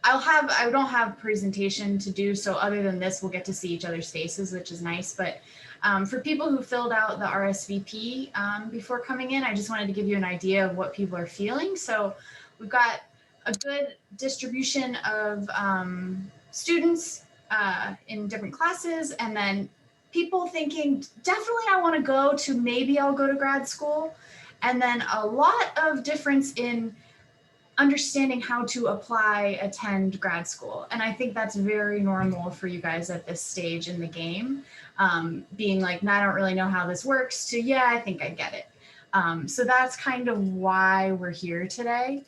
I don't have presentation to do, so other than this, we'll get to see each other's faces, which is nice. But for people who filled out the RSVP before coming in, I just wanted to give you an idea of what people are feeling. So we've got a good distribution of students in different classes, and then people thinking, definitely I want to go to, maybe I'll go to grad school. And then a lot of difference in understanding how to attend grad school. And I think that's very normal for you guys at this stage in the game. Being like, I don't really know how this works, to, yeah, I think I get it. So that's kind of why we're here today.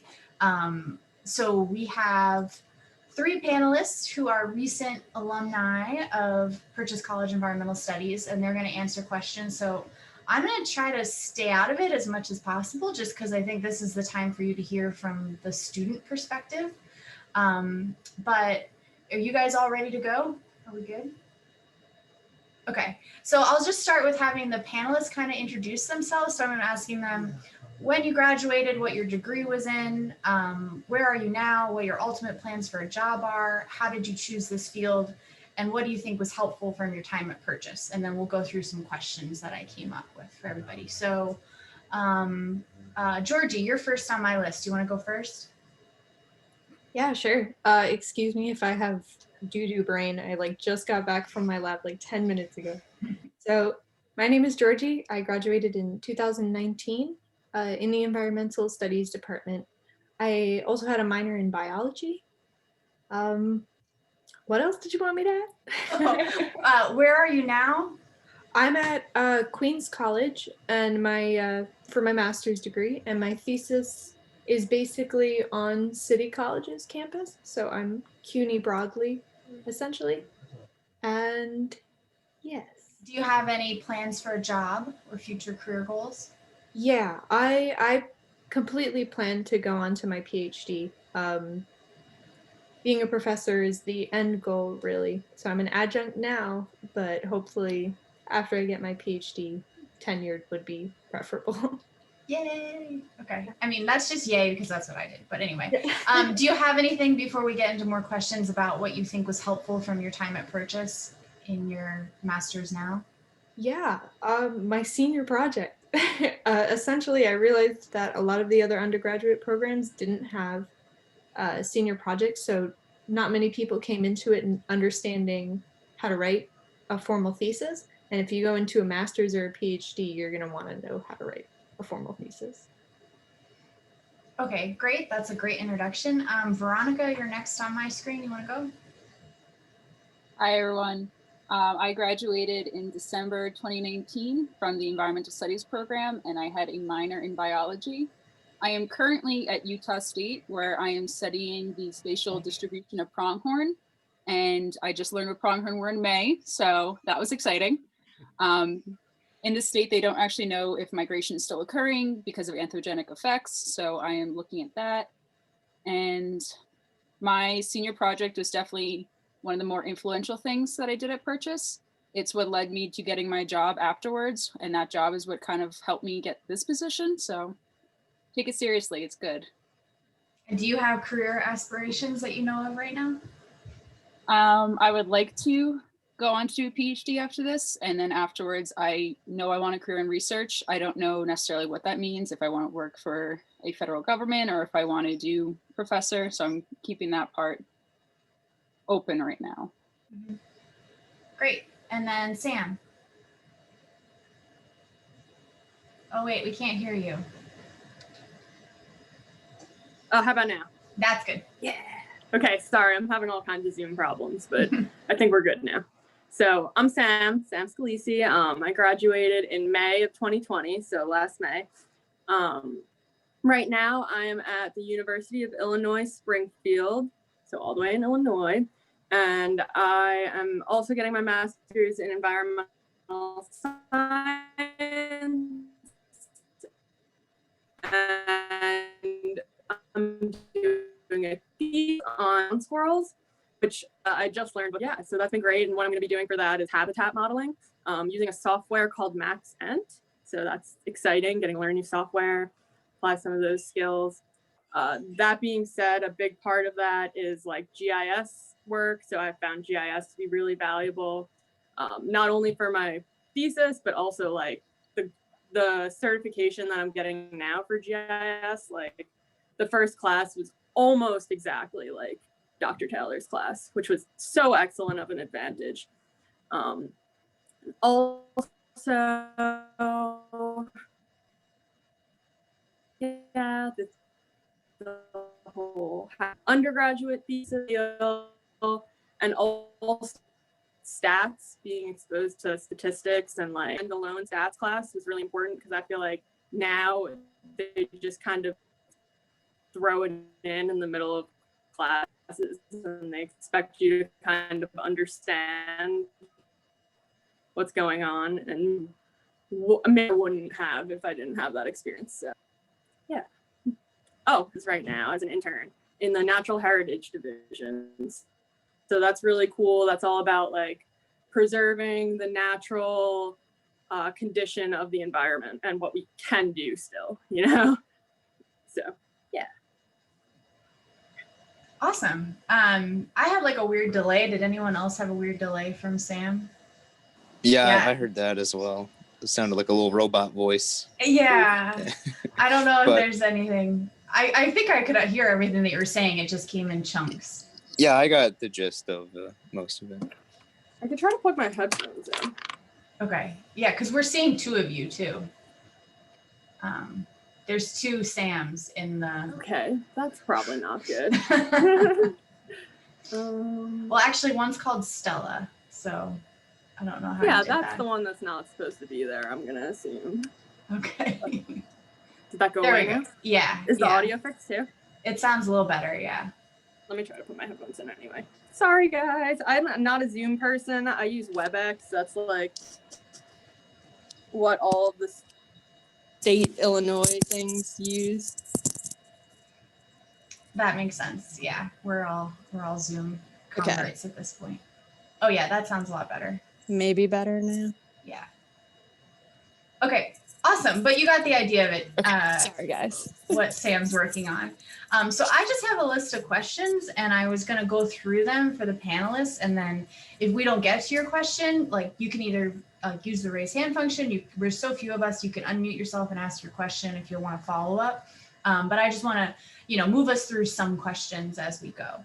So we have 3 panelists who are recent alumni of Purchase College Environmental Studies, and they're going to answer questions. So I'm going to try to stay out of it as much as possible, just because I think this is the time for you to hear from the student perspective. But are you guys all ready to go? Are we good? Okay, so I'll just start with having the panelists kind of introduce themselves. So I'm asking them when you graduated, what your degree was in, where are you now, what your ultimate plans for a job are, how did you choose this field, and what do you think was helpful from your time at Purchase? And then we'll go through some questions that I came up with for everybody. So Georgie, you're first on my list. Do you want to go first? Yeah, sure. Excuse me if I have doo-doo brain. I just got back from my lab 10 minutes ago. So my name is Georgie. I graduated in 2019 in the Environmental Studies department. I also had a minor in biology. What else did you want me to add? Where are you now? I'm at Queens College and for my master's degree, and my thesis is basically on City College's campus. So I'm CUNY broadly, essentially. And yes. Do you have any plans for a job or future career goals? Yeah, I completely plan to go on to my PhD. Being a professor is the end goal, really. So I'm an adjunct now, but hopefully after I get my PhD, tenured would be preferable. Yay. Okay. I mean, that's just yay because that's what I did. But anyway, do you have anything before we get into more questions about what you think was helpful from your time at Purchase in your master's now? Yeah, my senior project. Essentially, I realized that a lot of the other undergraduate programs didn't have senior projects, so not many people came into it and understanding how to write a formal thesis. And if you go into a master's or a PhD, you're going to want to know how to write a formal thesis. Okay, great. That's a great introduction. Veronica, you're next on my screen. You want to go? Hi, everyone. I graduated in December 2019 from the Environmental Studies program, and I had a minor in biology. I am currently at Utah State, where I am studying the spatial distribution of pronghorn. And I just learned what pronghorn were in May, so that was exciting. In the state, they don't actually know if migration is still occurring because of anthropogenic effects, so I am looking at that. And my senior project was definitely one of the more influential things that I did at Purchase. It's what led me to getting my job afterwards, and that job is what kind of helped me get this position, so take it seriously, it's good. And do you have career aspirations that you know of right now? I would like to go on to do a PhD after this, and then afterwards I know I want a career in research. I don't know necessarily what that means, if I want to work for a federal government or if I want to do professor, so I'm keeping that part open right now. Mm-hmm. Great. And then Sam. Oh wait, we can't hear you. Oh, how about now? That's good. Yeah. Okay, sorry, I'm having all kinds of Zoom problems, but I think we're good now. So I'm Sam Scalisi. I graduated in May of 2020, so last May. Right now, I am at the University of Illinois, Springfield, so all the way in Illinois. And I am also getting my master's in environmental science. And I'm doing a thesis on squirrels, which I just learned. But yeah, so that's been great. And what I'm going to be doing for that is habitat modeling using a software called MaxEnt. So that's exciting, getting to learn new software, apply some of those skills. That being said, a big part of that is like GIS work. So I found GIS to be really valuable, not only for my thesis, but also like the certification that I'm getting now for GIS. Like the first class was almost exactly like Dr. Taylor's class, which was so excellent of an advantage. Also, yeah, the whole undergraduate thesis and also stats, being exposed to statistics and like standalone stats class was really important, because I feel like now they just kind of throw it in the middle of classes and they expect you to kind of understand what's going on, and I wouldn't have if I didn't have that experience. So yeah. Oh, it's right now as an intern in the natural heritage divisions. So that's really cool. That's all about like preserving the natural condition of the environment and what we can do still, you know? So yeah. Awesome. I had like a weird delay. Did anyone else have a weird delay from Sam? Yeah, Yeah. I heard that as well. It sounded like a little robot voice. Yeah. I don't know if But- there's anything. I think I could hear everything that you were saying. It just came in chunks. Yeah, I got the gist of most of it. I could try to plug my headphones in. Okay. Yeah, because we're seeing two of you too. There's two Sams in the. Okay, that's probably not good. Well, actually, one's called Stella, so I don't know how. Yeah, you did that's that. the one that's not supposed to be there, I'm gonna assume. Okay. Did that go There away we go. now? Yeah. Is the yeah. audio fixed too? It sounds a little better. Yeah. Let me try to put my headphones in anyway. Sorry guys, I'm not a Zoom person. I use WebEx. That's like what all of the state Illinois things use. That makes sense. Yeah, we're all Zoom Okay. converts at this point. Oh yeah, that sounds a lot better. Maybe better now. Yeah. Okay, awesome. But you got the idea of it. Okay. Sorry guys. What Sam's working on. So I just have a list of questions, and I was going to go through them for the panelists, and then if we don't get to your question, like you can either use the raise hand function. There's so few of us, you can unmute yourself and ask your question if you want to follow up. But I just want to, move us through some questions as we go.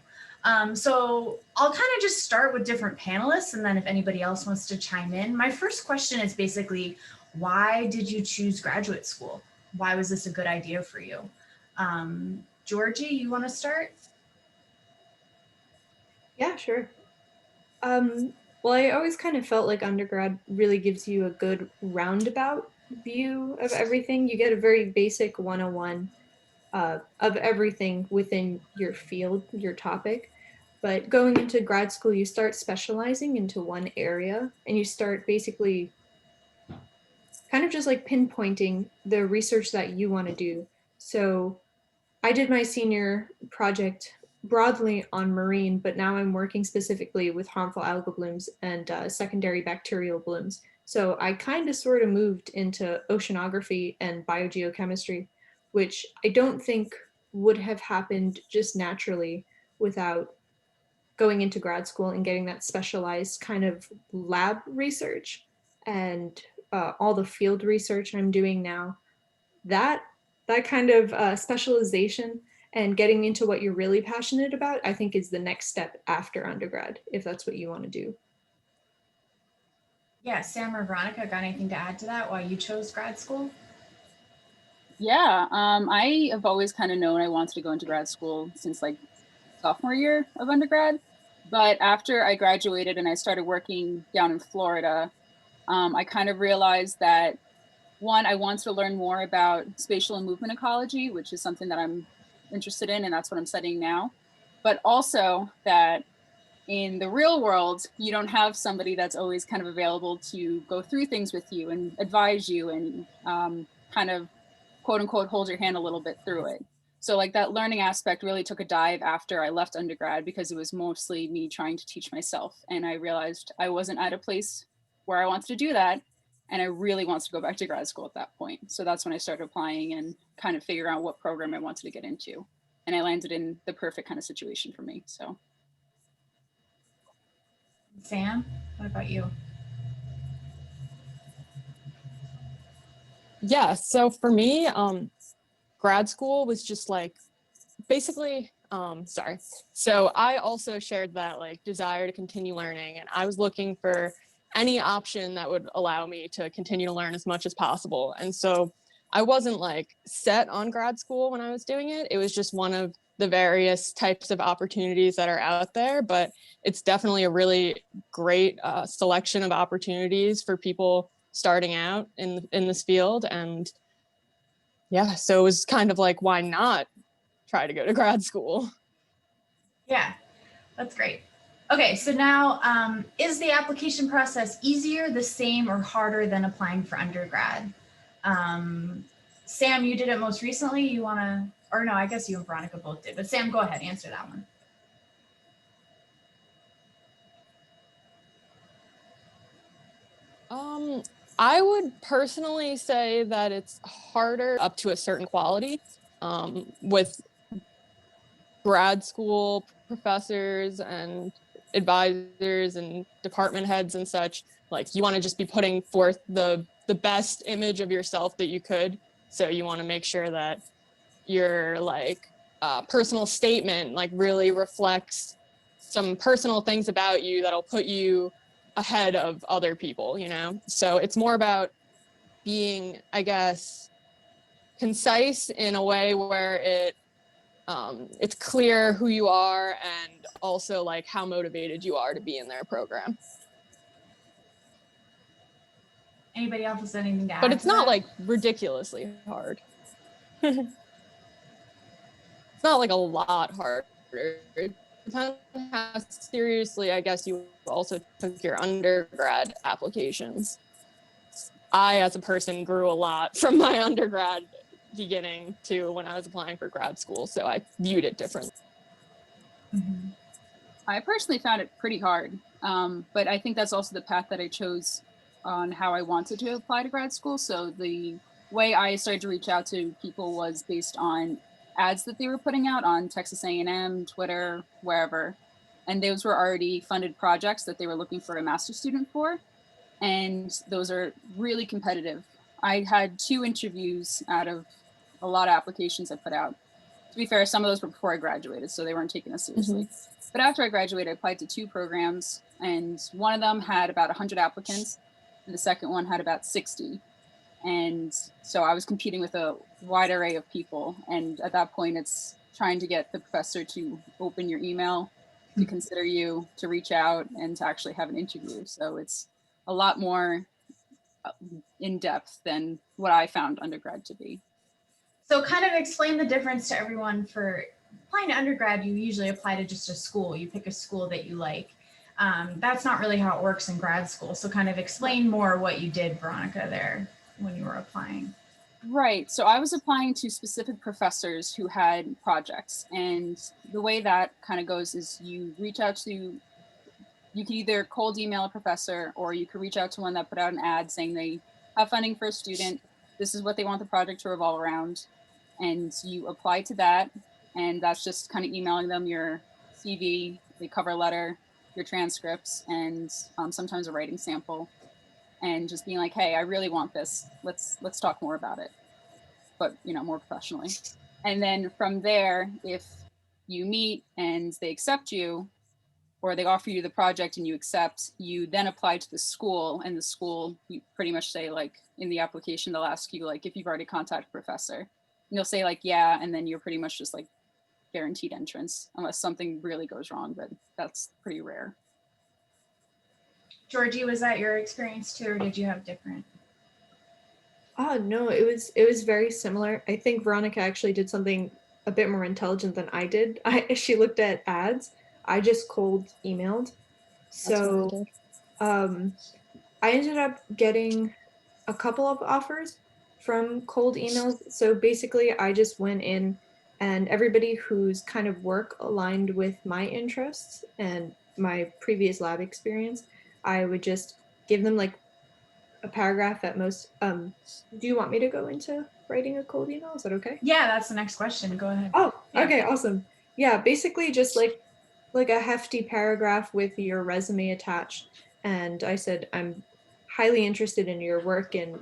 So I'll kind of just start with different panelists, and then if anybody else wants to chime in. My first question is basically, why did you choose graduate school? Why was this a good idea for you? Georgie, you want to start? Yeah, sure. Well, I always kind of felt like undergrad really gives you a good roundabout view of everything. You get a very basic 101 of everything within your field, your topic. But going into grad school, you start specializing into one area, and you start basically kind of just like pinpointing the research that you want to do. So I did my senior project broadly on marine, but now I'm working specifically with harmful algal blooms and secondary bacterial blooms. So I kind of sort of moved into oceanography and biogeochemistry, which I don't think would have happened just naturally without going into grad school and getting that specialized kind of lab research and all the field research I'm doing now. That kind of specialization and getting into what you're really passionate about, I think is the next step after undergrad, if that's what you want to do. Yeah, Sam or Veronica, got anything to add to that? Why you chose grad school? Yeah, I have always kind of known I wanted to go into grad school since like sophomore year of undergrad. But after I graduated and I started working down in Florida, I kind of realized that one, I wanted to learn more about spatial and movement ecology, which is something that I'm interested in, and that's what I'm studying now. But also that in the real world, you don't have somebody that's always kind of available to go through things with you and advise you and kind of quote unquote hold your hand a little bit through it. So like that learning aspect really took a dive after I left undergrad, because it was mostly me trying to teach myself. And I realized I wasn't at a place where I wanted to do that. And I really wanted to go back to grad school at that point. So that's when I started applying and kind of figuring out what program I wanted to get into. And I landed in the perfect kind of situation for me. So. Sam, what about you? Yeah, so for me, grad school was just like basically, sorry. So I also shared that like desire to continue learning, and I was looking for any option that would allow me to continue to learn as much as possible. And so I wasn't like set on grad school when I was doing it. It was just one of the various types of opportunities that are out there, but it's definitely a really great selection of opportunities for people starting out in this field. And yeah, so it was kind of like, why not try to go to grad school? Yeah, that's great. Okay, so now, is the application process easier, the same, or harder than applying for undergrad? Sam, you did it most recently. You want to, or no, I guess you and Veronica both did, but Sam, go ahead, answer that one. I would personally say that it's harder up to a certain quality. With grad school professors and advisors and department heads and such, like you want to just be putting forth the best image of yourself that you could. So you want to make sure that your like personal statement like really reflects some personal things about you that'll put you ahead of other people, you know? So it's more about being, I guess, concise in a way where it's clear who you are and also like how motivated you are to be in their program. Anybody else has anything to add? But it's to not that? like ridiculously hard. It's not like a lot harder. It depends on how seriously, I guess, you also took your undergrad applications. I, as a person, grew a lot from my undergrad beginning to when I was applying for grad school, so I viewed it differently. Mm-hmm. I personally found it pretty hard, but I think that's also the path that I chose on how I wanted to apply to grad school. So the way I started to reach out to people was based on ads that they were putting out on Texas A&M, Twitter, wherever. And those were already funded projects that they were looking for a master's student for. And those are really competitive. I had 2 interviews out of a lot of applications I put out. To be fair, some of those were before I graduated, so they weren't taking us seriously. Mm-hmm. But after I graduated, I applied to 2 programs, and one of them had about 100 applicants, and the second one had about 60. And so I was competing with a wide array of people. And at that point, it's trying to get the professor to open your email, to consider you, to reach out, and to actually have an interview. So it's a lot more in depth than what I found undergrad to be. So kind of explain the difference to everyone. For applying to undergrad, you usually apply to just a school. You pick a school that you like. That's not really how it works in grad school. So kind of explain more what you did, Veronica, there when you were applying. Right. So I was applying to specific professors who had projects. And the way that kind of goes is you reach out to, you can either cold email a professor, or you could reach out to one that put out an ad saying they have funding for a student. This is what they want the project to revolve around. And you apply to that. And that's just kind of emailing them your CV, the cover letter, your transcripts, and sometimes a writing sample. And just being like, hey, I really want this. Let's talk more about it, but more professionally. And then from there, if you meet and they accept you, or they offer you the project and you accept, you then apply to the school, and the school, you pretty much say, like, in the application, they'll ask you, like, if you've already contacted a professor. And you'll say, like, yeah, and then you're pretty much just like guaranteed entrance, unless something really goes wrong, but that's pretty rare. Georgie, was that your experience too, or did you have different? Oh no, it was very similar. I think Veronica actually did something a bit more intelligent than I did. She looked at ads. I just cold emailed. So I ended up getting a couple of offers from cold emails. So basically I just went in, and everybody whose kind of work aligned with my interests and my previous lab experience, I would just give them like a paragraph at most. Do you want me to go into writing a cold email? Is that okay? Yeah, that's the next question. Go ahead. Oh, Yeah. okay, awesome. Yeah, basically just like a hefty paragraph with your resume attached. And I said, I'm highly interested in your work in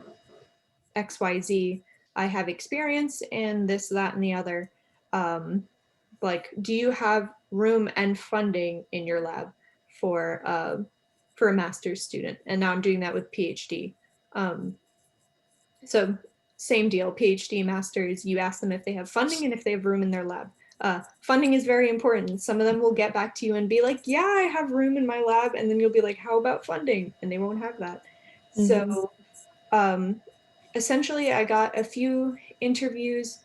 XYZ. I have experience in this, that, and the other. Like, do you have room and funding in your lab for a master's student? And now I'm doing that with PhD. So same deal, PhD, masters, you ask them if they have funding and if they have room in their lab. Funding is very important. Some of them will get back to you and be like, yeah, I have room in my lab. And then you'll be like, how about funding? And they won't have that. So essentially, I got a few interviews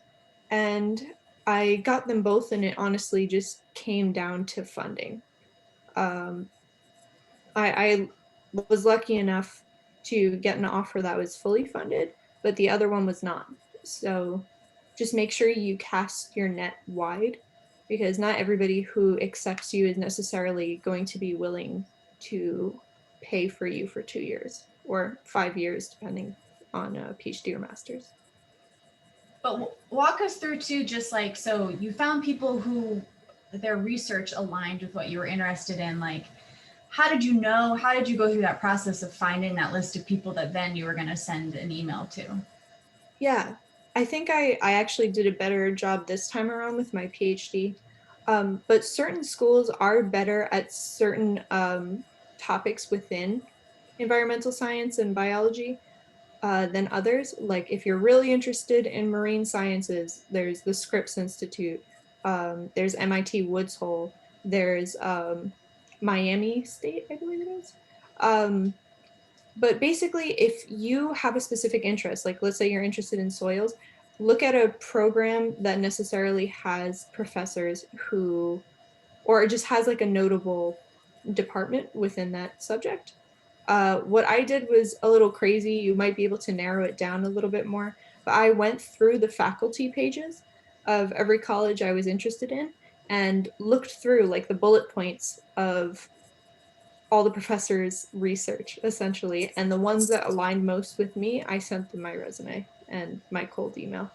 and I got them both, and it honestly just came down to funding. I was lucky enough to get an offer that was fully funded, but the other one was not. So just make sure you cast your net wide, because not everybody who accepts you is necessarily going to be willing to pay for you for 2 years or 5 years, depending on a PhD or master's. But walk us through too, just like, so you found people who their research aligned with what you were interested in. Like, how did you go through that process of finding that list of people that then you were going to send an email to? Yeah, I think I actually did a better job this time around with my PhD. But certain schools are better at certain topics within environmental science and biology than others. Like if you're really interested in marine sciences, there's the Scripps Institute, there's MIT Woods Hole, there's Miami State, I believe it is. But basically, if you have a specific interest, like let's say you're interested in soils, look at a program that necessarily has professors who, or it just has like a notable department within that subject. What I did was a little crazy. You might be able to narrow it down a little bit more. But I went through the faculty pages of every college I was interested in and looked through like the bullet points of all the professors' research, essentially. And the ones that aligned most with me, I sent them my resume and my cold email.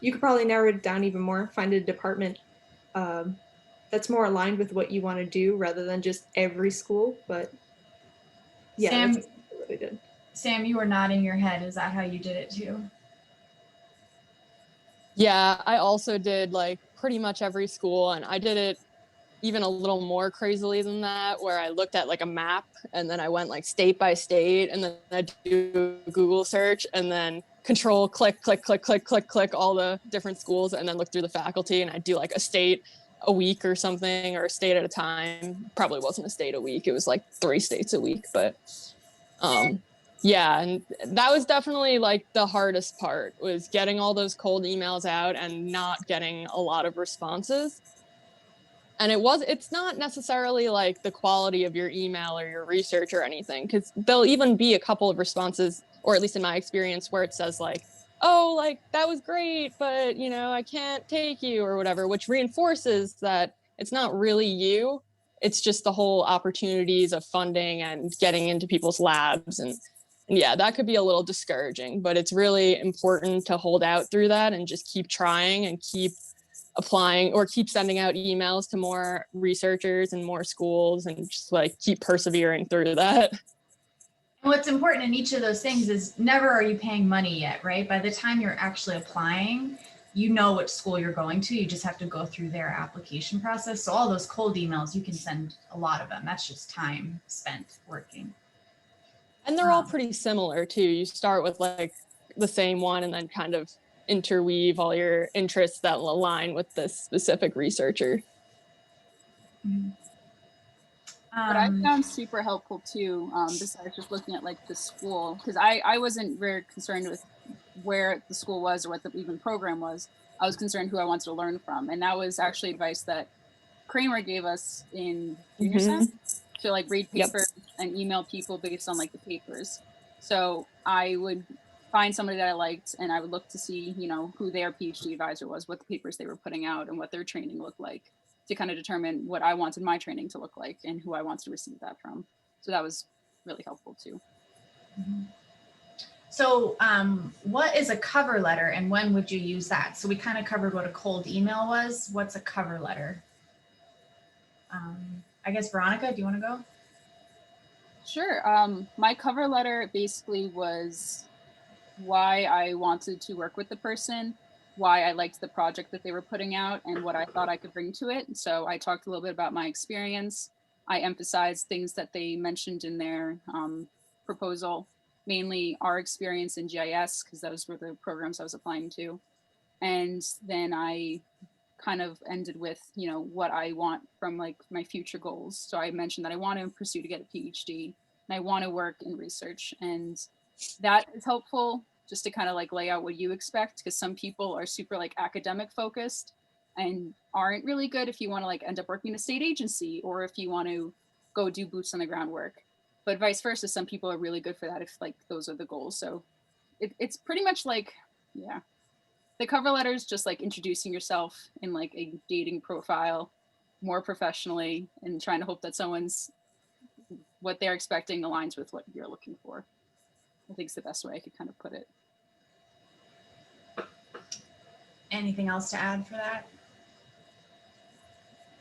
You could probably narrow it down even more, find a department that's more aligned with what you want to do rather than just every school. But yeah, Sam, that's what I did. Sam, you were nodding your head. Is that how you did it too? Yeah, I also did like pretty much every school, and I did it even a little more crazily than that, where I looked at like a map and then I went like state by state, and then I do a Google search and then control click all the different schools, and then look through the faculty, and I do like a state a week or something, or a state at a time. Probably wasn't a state a week, it was like 3 states a week. But yeah, and that was definitely like the hardest part, was getting all those cold emails out and not getting a lot of responses. And it's not necessarily like the quality of your email or your research or anything, because there'll even be a couple of responses, or at least in my experience, where it says like, oh, like that was great, but you know, I can't take you or whatever, which reinforces that it's not really you. It's just the whole opportunities of funding and getting into people's labs. And yeah, that could be a little discouraging, but it's really important to hold out through that and just keep trying and keep applying, or keep sending out emails to more researchers and more schools, and just like keep persevering through that. And what's important in each of those things is never are you paying money yet, right? By the time you're actually applying, you know which school you're going to. You just have to go through their application process. So all those cold emails, you can send a lot of them. That's just time spent working. And they're all pretty similar too. You start with like the same one and then kind of interweave all your interests that will align with this specific researcher. What I found super helpful too, besides just looking at like the school, because I wasn't very concerned with where the school was or what the even program was. I was concerned who I wanted to learn from. And that was actually advice that Kramer gave us in junior sem, to like read papers and email people based on like the papers. So I would find somebody that I liked, and I would look to see, you know, who their PhD advisor was, what the papers they were putting out, and what their training looked like, to kind of determine what I wanted my training to look like and who I wanted to receive that from. So that was really helpful too. So what is a cover letter and when would you use that? So we kind of covered what a cold email was. What's a cover letter? I guess Veronica, do you want to go? Sure. My cover letter basically was why I wanted to work with the person, why I liked the project that they were putting out, and what I thought I could bring to it. So I talked a little bit about my experience. I emphasized things that they mentioned in their proposal, mainly our experience in GIS, because those were the programs I was applying to. And then I kind of ended with, you know, what I want from like my future goals. So I mentioned that I want to pursue to get a PhD and I want to work in research. And that is helpful just to kind of like lay out what you expect, because some people are super like academic focused and aren't really good if you want to like end up working in a state agency or if you want to go do boots on the ground work. But vice versa, some people are really good for that if like those are the goals. So it's pretty much like, yeah, the cover letter is just like introducing yourself in like a dating profile more professionally and trying to hope that someone's what they're expecting aligns with what you're looking for. I think it's the best way I could kind of put it. Anything else to add for that?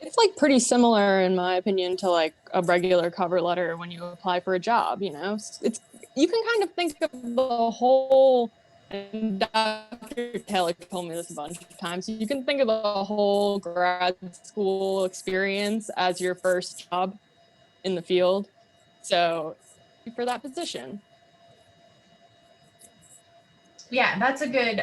It's like pretty similar in my opinion to like a regular cover letter when you apply for a job, you know. It's you can kind of think of the whole, and Dr. Taylor told me this a bunch of times, you can think of the whole grad school experience as your first job in the field. So for that position. Yeah, that's a good,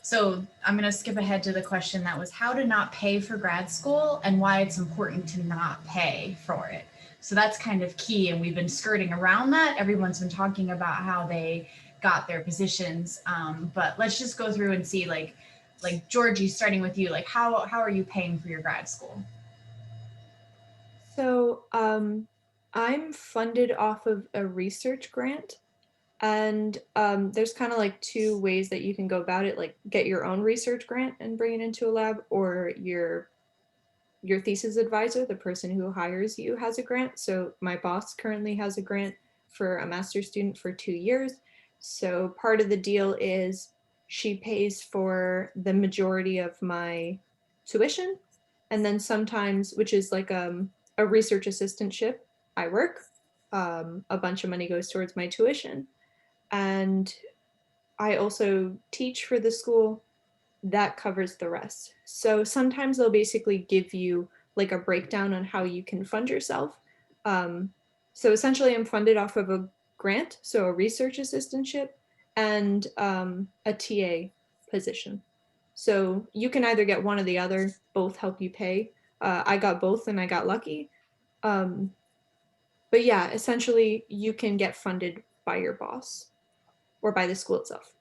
so I'm going to skip ahead to the question that was how to not pay for grad school and why it's important to not pay for it. So that's kind of key. And we've been skirting around that. Everyone's been talking about how they got their positions. But let's just go through and see like Georgie, starting with you, like how are you paying for your grad school? So I'm funded off of a research grant. And there's kind of like two ways that you can go about it, like get your own research grant and bring it into a lab, or your thesis advisor, the person who hires you, has a grant. So my boss currently has a grant for a master's student for 2 years. So part of the deal is she pays for the majority of my tuition. And then sometimes, which is like a research assistantship, I work. A bunch of money goes towards my tuition. And I also teach for the school. That covers the rest. So sometimes they'll basically give you like a breakdown on how you can fund yourself. So essentially I'm funded off of a grant, so a research assistantship and a TA position. So you can either get one or the other, both help you pay. I got both and I got lucky. But yeah, essentially you can get funded by your boss or by the school itself.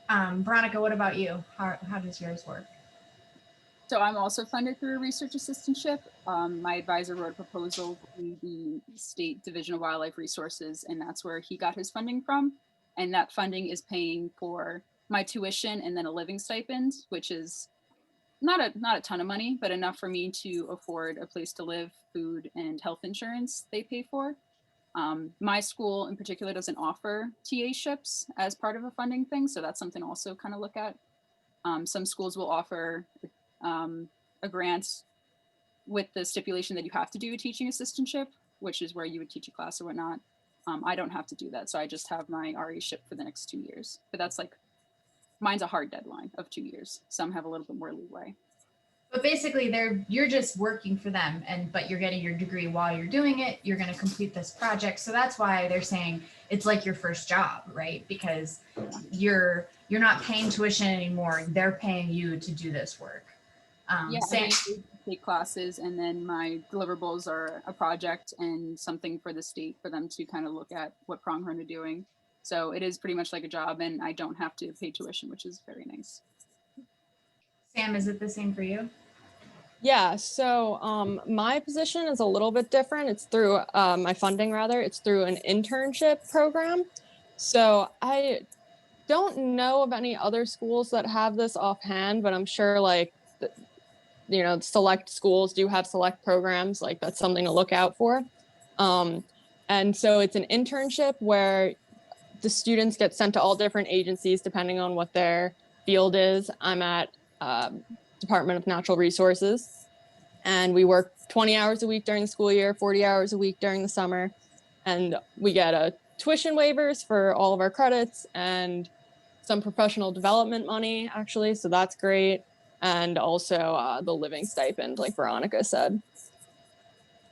Veronica, what about you? How does yours work? So I'm also funded through a research assistantship. My advisor wrote a proposal to the State Division of Wildlife Resources, and that's where he got his funding from. And that funding is paying for my tuition and then a living stipend, which is not a ton of money, but enough for me to afford a place to live, food, and health insurance they pay for. My school in particular doesn't offer TA ships as part of a funding thing, so that's something to also kind of look at. Some schools will offer a grant with the stipulation that you have to do a teaching assistantship, which is where you would teach a class or whatnot. I don't have to do that, so I just have my RE ship for the next 2 years. But that's like, mine's a hard deadline of 2 years. Some have a little bit more leeway. But basically you're just working for them but you're getting your degree while you're doing it. You're going to complete this project. So that's why they're saying it's like your first job, right? Because you're not paying tuition anymore. They're paying you to do this work. Yeah, I take classes and then my deliverables are a project and something for the state for them to kind of look at what Pronghorn are doing. So it is pretty much like a job and I don't have to pay tuition, which is very nice. Sam, is it the same for you? Yeah, so my position is a little bit different. It's through my funding, rather. It's through an internship program. So I don't know of any other schools that have this offhand, but I'm sure like, you know, select schools do have select programs. Like that's something to look out for. And so it's an internship where the students get sent to all different agencies depending on what their field is. I'm at Department of Natural Resources, and we work 20 hours a week during the school year, 40 hours a week during the summer, and we get a tuition waivers for all of our credits and some professional development money, actually, so that's great. And also the living stipend, like Veronica said.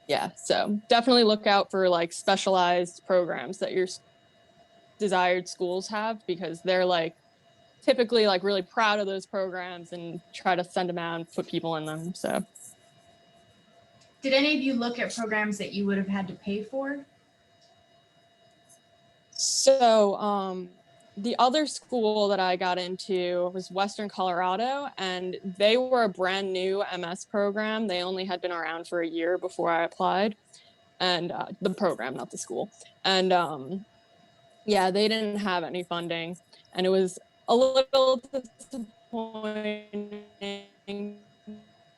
Yeah, so definitely look out for like specialized programs that your desired schools have, because they're like typically like really proud of those programs and try to send them out and put people in them. So Did any of you look at programs that you would have had to pay for? The other school that I got into was Western Colorado, and they were a brand new MS program. They only had been around for a year before I applied, and the program, not the school. And yeah, they didn't have any funding, and it was a little disappointing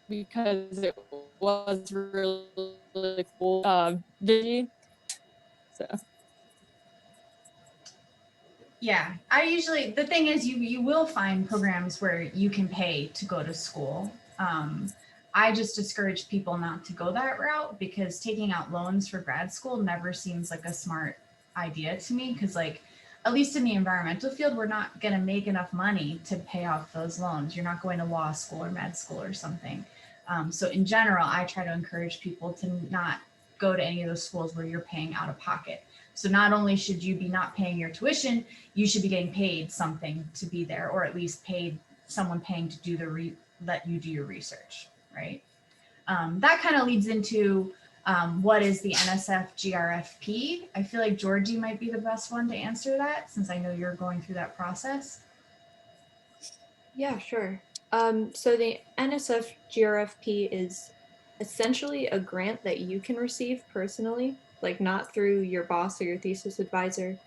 because it was really cool. So Yeah, I usually, the thing is you will find programs where you can pay to go to school. I just discourage people not to go that route because taking out loans for grad school never seems like a smart idea to me, because like at least in the environmental field, we're not going to make enough money to pay off those loans. You're not going to law school or med school or something. So in general, I try to encourage people to not go to any of those schools where you're paying out of pocket. So not only should you be not paying your tuition, you should be getting paid something to be there, or at least paid someone paying to do let you do your research, right? That kind of leads into what is the NSF GRFP? I feel like Georgie might be the best one to answer that, since I know you're going through that process. Yeah, sure. So the NSF GRFP is essentially a grant that you can receive personally, like not through your boss or your thesis advisor.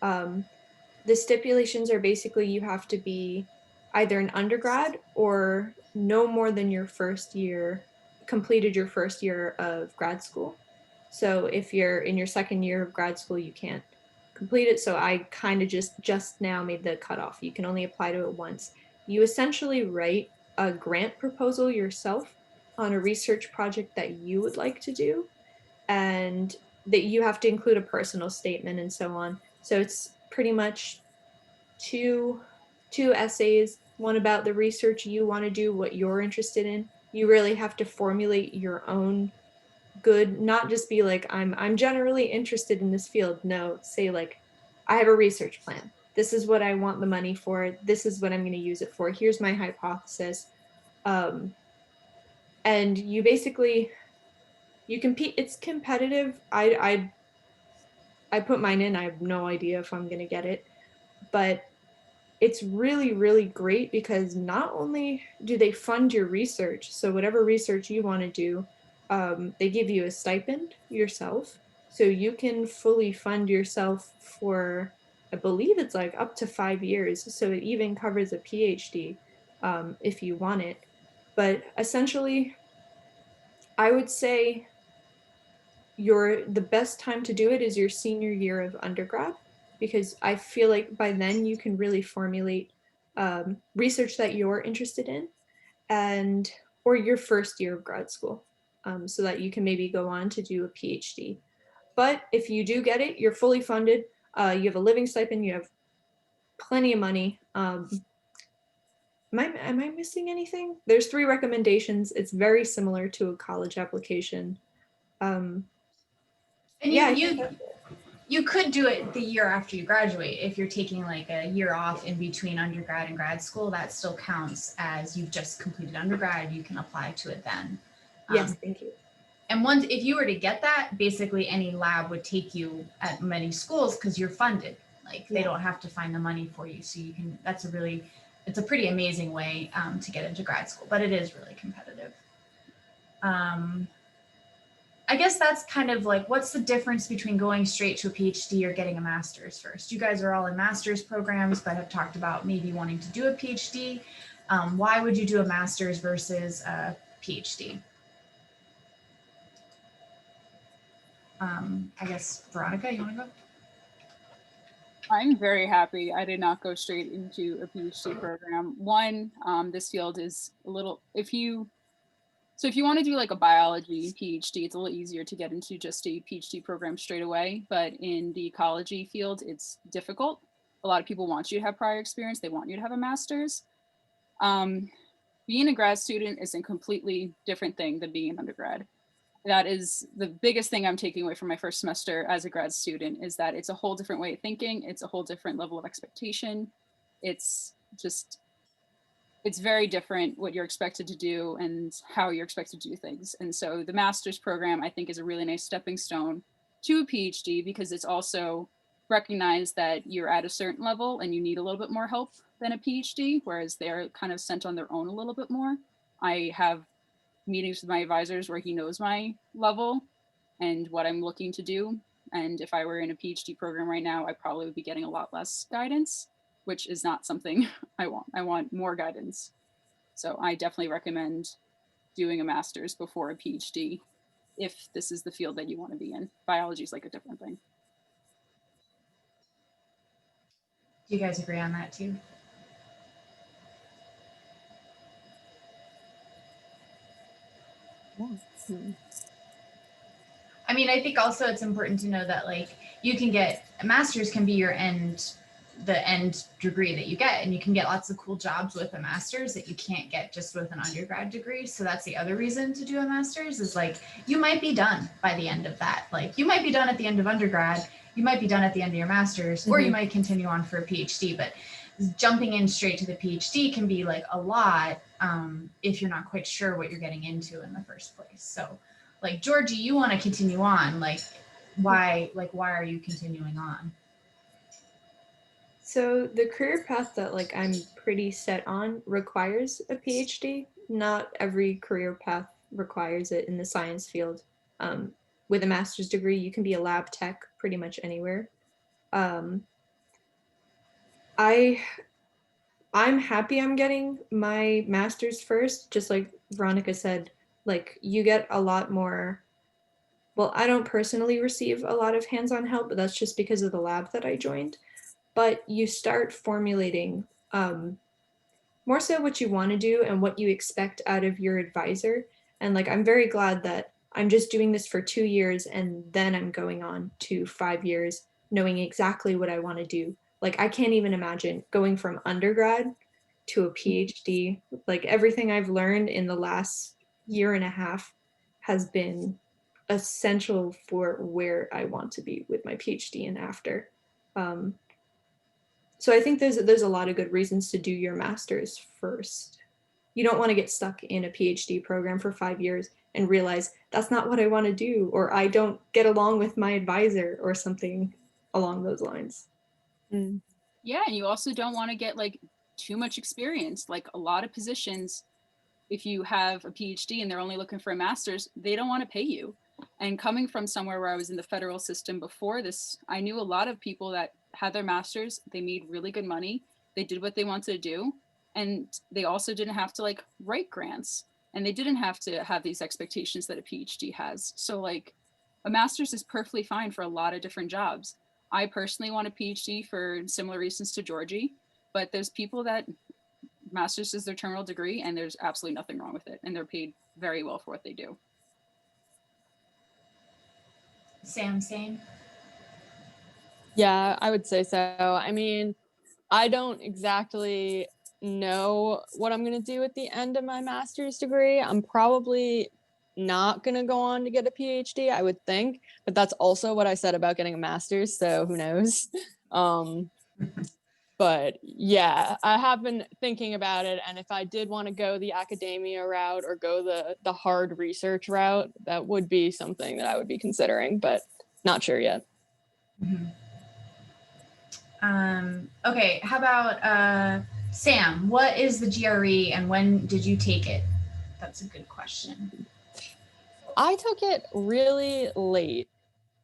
The stipulations are basically you have to be either an undergrad or no more than your first year, completed your first year of grad school. So if you're in your second year of grad school, you can't complete it. So I kind of just now made the cutoff. You can only apply to it once. You essentially write a grant proposal yourself on a research project that you would like to do, and that you have to include a personal statement and so on. So it's pretty much two essays, one about the research you want to do, what you're interested in. You really have to formulate your own good, not just be like I'm generally interested in this field. No, say like I have a research plan. This is what I want the money for. This is what I'm going to use it for. Here's my hypothesis. And you basically you compete. It's competitive. I put mine in. I have no idea if I'm going to get it, but it's really, really great because not only do they fund your research, so whatever research you want to do, they give you a stipend yourself. So you can fully fund yourself for, I believe it's like up to 5 years. So it even covers a PhD if you want it. But essentially, I would say the best time to do it is your senior year of undergrad, because I feel like by then you can really formulate research that you're interested in, and or your first year of grad school, so that you can maybe go on to do a PhD. But if you do get it, you're fully funded. You have a living stipend. You have plenty of money. Am I missing anything? There's 3 recommendations. It's very similar to a college application. And Yeah, you could do it the year after you graduate. If you're taking like a year off in between undergrad and grad school, that still counts as you've just completed undergrad. You can apply to it then. Yes, thank you. And if you were to get that, basically any lab would take you at many schools because you're funded. Like they don't have to find the money for you. So you can, it's a pretty amazing way to get into grad school, but it is really competitive. I guess that's kind of like, what's the difference between going straight to a PhD or getting a master's first? You guys are all in master's programs, but have talked about maybe wanting to do a PhD. Why would you do a master's versus a PhD? I guess, Veronica, you want to go? I'm very happy I did not go straight into a PhD program. One, this field is a little, if you want to do like a biology PhD, it's a little easier to get into just a PhD program straight away. But in the ecology field, it's difficult. A lot of people want you to have prior experience. They want you to have a master's. Being a grad student is a completely different thing than being an undergrad. That is the biggest thing I'm taking away from my first semester as a grad student, is that it's a whole different way of thinking. It's a whole different level of expectation. It's very different what you're expected to do and how you're expected to do things. And so the master's program, I think, is a really nice stepping stone to a PhD, because it's also recognized that you're at a certain level and you need a little bit more help than a PhD, whereas they're kind of sent on their own a little bit more. I have meetings with my advisors where he knows my level and what I'm looking to do. And if I were in a PhD program right now, I probably would be getting a lot less guidance, which is not something I want. I want more guidance. So I definitely recommend doing a master's before a PhD if this is the field that you want to be in. Biology is like a different thing. Do you guys agree on that too? I mean, I think also it's important to know that like you can get a master's can be your the end degree that you get, and you can get lots of cool jobs with a master's that you can't get just with an undergrad degree. So that's the other reason to do a master's, is like you might be done by the end of that. Like you might be done at the end of undergrad, you might be done at the end of your master's, or you might continue on for a PhD. But jumping in straight to the PhD can be like a lot if you're not quite sure what you're getting into in the first place. So like Georgie, you want to continue on, why are you continuing on? So the career path that like I'm pretty set on requires a PhD. Not every career path requires it in the science field. With a master's degree, you can be a lab tech pretty much anywhere. I'm happy I'm getting my master's first, just like Veronica said. Like you get a lot more. Well, I don't personally receive a lot of hands-on help, but that's just because of the lab that I joined. But you start formulating more so what you want to do and what you expect out of your advisor. And like, I'm very glad that I'm just doing this for 2 years and then I'm going on to 5 years, knowing exactly what I want to do. Like, I can't even imagine going from undergrad to a PhD. Like, everything I've learned in the last year and a half has been essential for where I want to be with my PhD and after. So I think there's a lot of good reasons to do your master's first. You don't want to get stuck in a PhD program for 5 years and realize that's not what I want to do, or I don't get along with my advisor or something along those lines. Yeah, and you also don't want to get like too much experience. Like a lot of positions, if you have a PhD and they're only looking for a master's, they don't want to pay you. And coming from somewhere where I was in the federal system before this, I knew a lot of people that had their masters, they made really good money, they did what they wanted to do, and they also didn't have to like write grants, and they didn't have to have these expectations that a PhD has. So like a master's is perfectly fine for a lot of different jobs. I personally want a PhD for similar reasons to Georgie, but there's people that master's is their terminal degree and there's absolutely nothing wrong with it, and they're paid very well for what they do. Sam, same? Yeah, I would say so. I mean, I don't exactly know what I'm going to do at the end of my master's degree. I'm probably not going to go on to get a PhD, I would think, but that's also what I said about getting a master's, so who knows. But yeah, I have been thinking about it, and if I did want to go the academia route or go the hard research route, that would be something that I would be considering, but not sure yet. Okay, how about Sam? What is the GRE and when did you take it? That's a good question. I took it really late.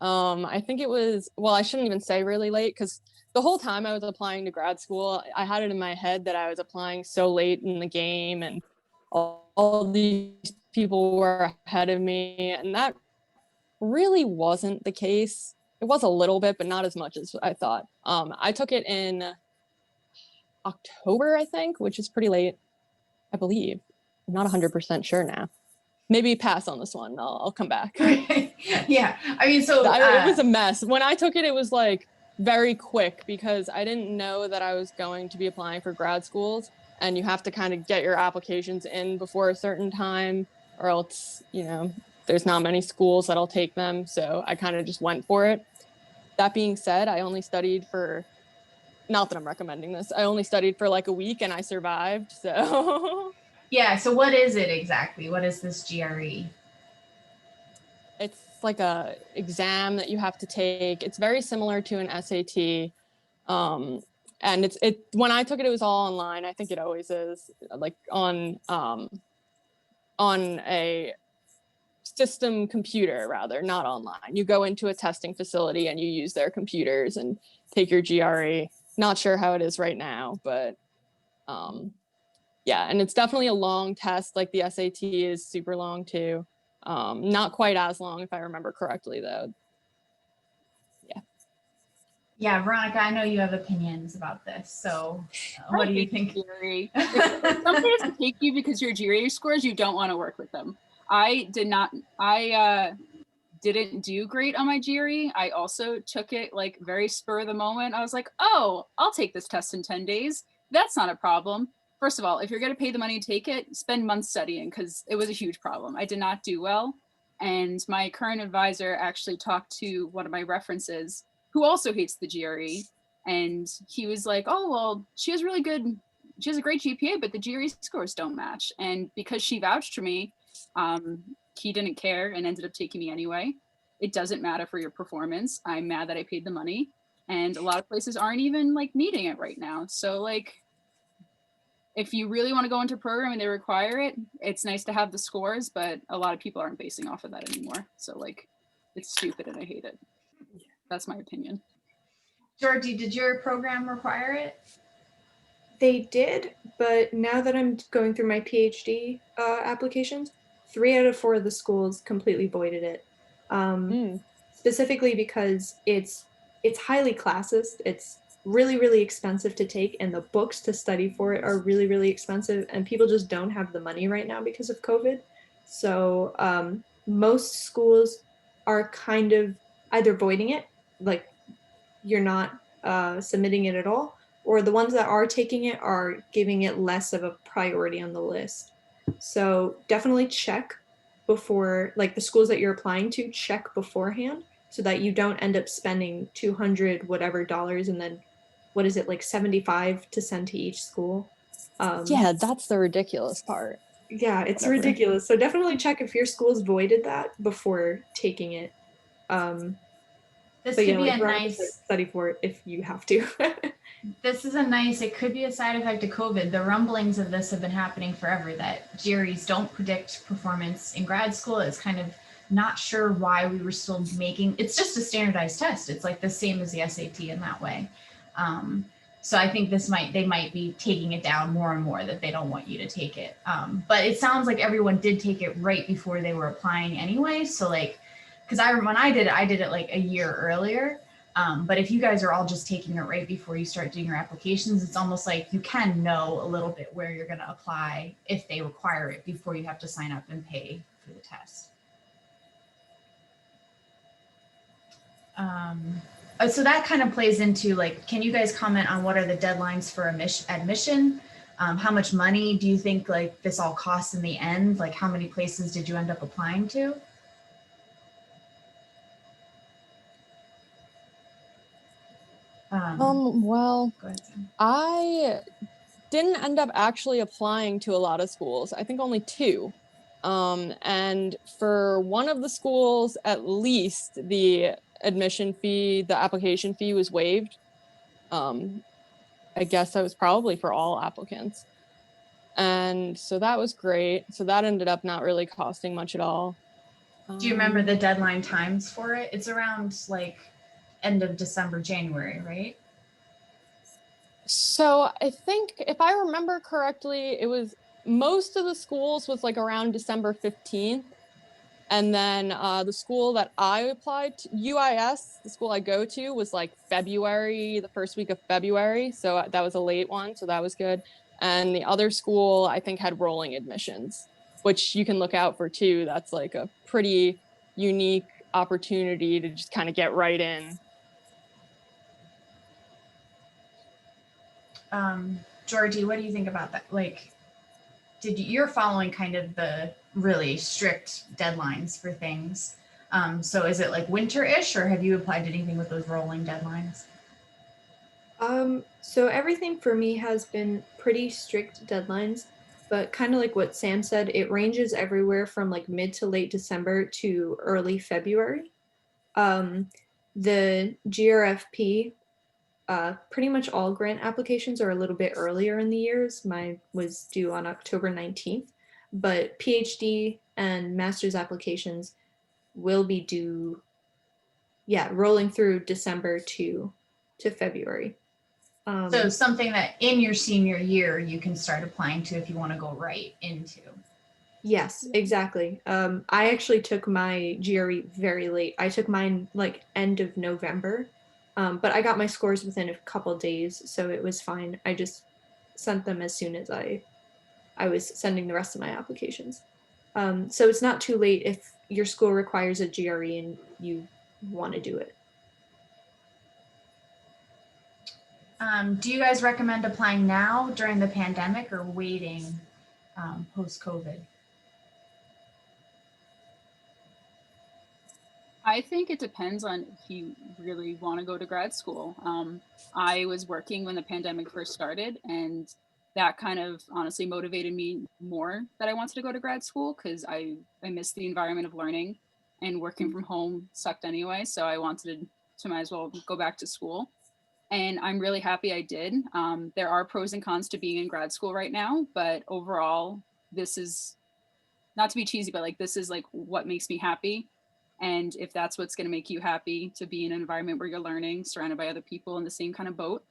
I think it was, well, I shouldn't even say really late, because the whole time I was applying to grad school, I had it in my head that I was applying so late in the game and all these people were ahead of me, and that really wasn't the case. It was a little bit, but not as much as I thought. I took it in October, I think, which is pretty late, I believe. I'm not 100% sure now. Maybe pass on this one. I'll come back. Yeah, I mean, so It was a mess. When I took it, it was like very quick because I didn't know that I was going to be applying for grad schools, and you have to kind of get your applications in before a certain time, or else, you know, there's not many schools that'll take them. So I kind of just went for it. That being said, I only studied for, not that I'm recommending this, I only studied for like a week and I survived. So yeah, so what is it exactly? What is this GRE? it's like a exam that you have to take. It's very similar to an SAT. And it when I took it, it was all online. I think it always is, like on a system computer rather, not online. You go into a testing facility and you use their computers and take your GRE. Not sure how it is right now, but yeah, and it's definitely a long test. Like the SAT is super long too. Not quite as long if I remember correctly though. Yeah, Veronica, I know you have opinions about this. So what do you think? GRE. If somebody doesn't take you because your GRE scores, you don't want to work with them. I didn't do great on my GRE. I also took it like very spur of the moment. I was like, oh, I'll take this test in 10 days. That's not a problem. First of all, if you're going to pay the money to take it, spend months studying because it was a huge problem. I did not do well. And my current advisor actually talked to one of my references who also hates the GRE. And he was like, oh, well, she has a great GPA, but the GRE scores don't match. And because she vouched for me, he didn't care and ended up taking me anyway. It doesn't matter for your performance. I'm mad that I paid the money. And a lot of places aren't even like meeting it right now. So like, if you really want to go into a program and they require it, it's nice to have the scores, but a lot of people aren't basing off of that anymore. So like, it's stupid and I hate it. That's my opinion. Georgie, did your program require it? They did, but now that I'm going through my PhD applications, 3 out of 4 of the schools completely voided it. Specifically because it's highly classist. It's really, really expensive to take, and the books to study for it are really, really expensive, and people just don't have the money right now because of COVID. So most schools are kind of either voiding it, like you're not submitting it at all, or the ones that are taking it are giving it less of a priority on the list. So definitely check before, like the schools that you're applying to, check beforehand so that you don't end up spending 200 whatever dollars and then what is it, like 75 to send to each school. Yeah, that's the ridiculous part. Yeah, it's Whatever. ridiculous. So definitely check if your school's voided that before taking it. This But could yeah, be like a Veronica said, nice, study for it if you have to. it could be a side effect of COVID. The rumblings of this have been happening forever, that GREs don't predict performance in grad school. It's kind of not sure why we were still making, it's just a standardized test. It's like the same as the SAT in that way. So I think they might be taking it down more and more, that they don't want you to take it. But it sounds like everyone did take it right before they were applying anyway. So like, because when I did it like a year earlier. But if you guys are all just taking it right before you start doing your applications, it's almost like you can know a little bit where you're going to apply if they require it before you have to sign up and pay for the test. So that kind of plays into like, can you guys comment on what are the deadlines for admission? How much money do you think like this all costs in the end? Like how many places did you end up applying to? Well, Go ahead, Sam. I didn't end up actually applying to a lot of schools. I think only 2. And for one of the schools, at least the admission fee, the application fee was waived. I guess that was probably for all applicants. And so that was great. So that ended up not really costing much at all. Do you remember the deadline times for it? It's around like end of December, January, right? So I think if I remember correctly, it was most of the schools was like around December 15th. And then the school that I applied to, UIS, the school I go to, was like February, the first week of February. So that was a late one. So that was good. And the other school, I think, had rolling admissions, which you can look out for too. That's like a pretty unique opportunity to just kind of get right in. Georgie, what do you think about that? Like, you're following kind of the really strict deadlines for things. So is it like winter-ish, or have you applied to anything with those rolling deadlines? So everything for me has been pretty strict deadlines, but kind of like what Sam said, it ranges everywhere from like mid to late December to early February. The GRFP, pretty much all grant applications are a little bit earlier in the years. Mine was due on October 19th, but PhD and master's applications will be due, yeah, rolling through December to February. So something that in your senior year you can start applying to if you want to go right into. Yes, exactly. I actually took my GRE very late. I took mine like end of November, but I got my scores within a couple days, so it was fine. I just sent them as soon as I was sending the rest of my applications. So it's not too late if your school requires a GRE and you want to do it. Do you guys recommend applying now during the pandemic or waiting post-COVID? I think it depends on if you really want to go to grad school. I was working when the pandemic first started, and that kind of honestly motivated me more that I wanted to go to grad school because I missed the environment of learning, and working from home sucked anyway. So I wanted to might as well go back to school. And I'm really happy I did. There are pros and cons to being in grad school right now, but overall, this is not to be cheesy, but like this is like what makes me happy. And if that's what's going to make you happy to be in an environment where you're learning, surrounded by other people in the same kind of boat,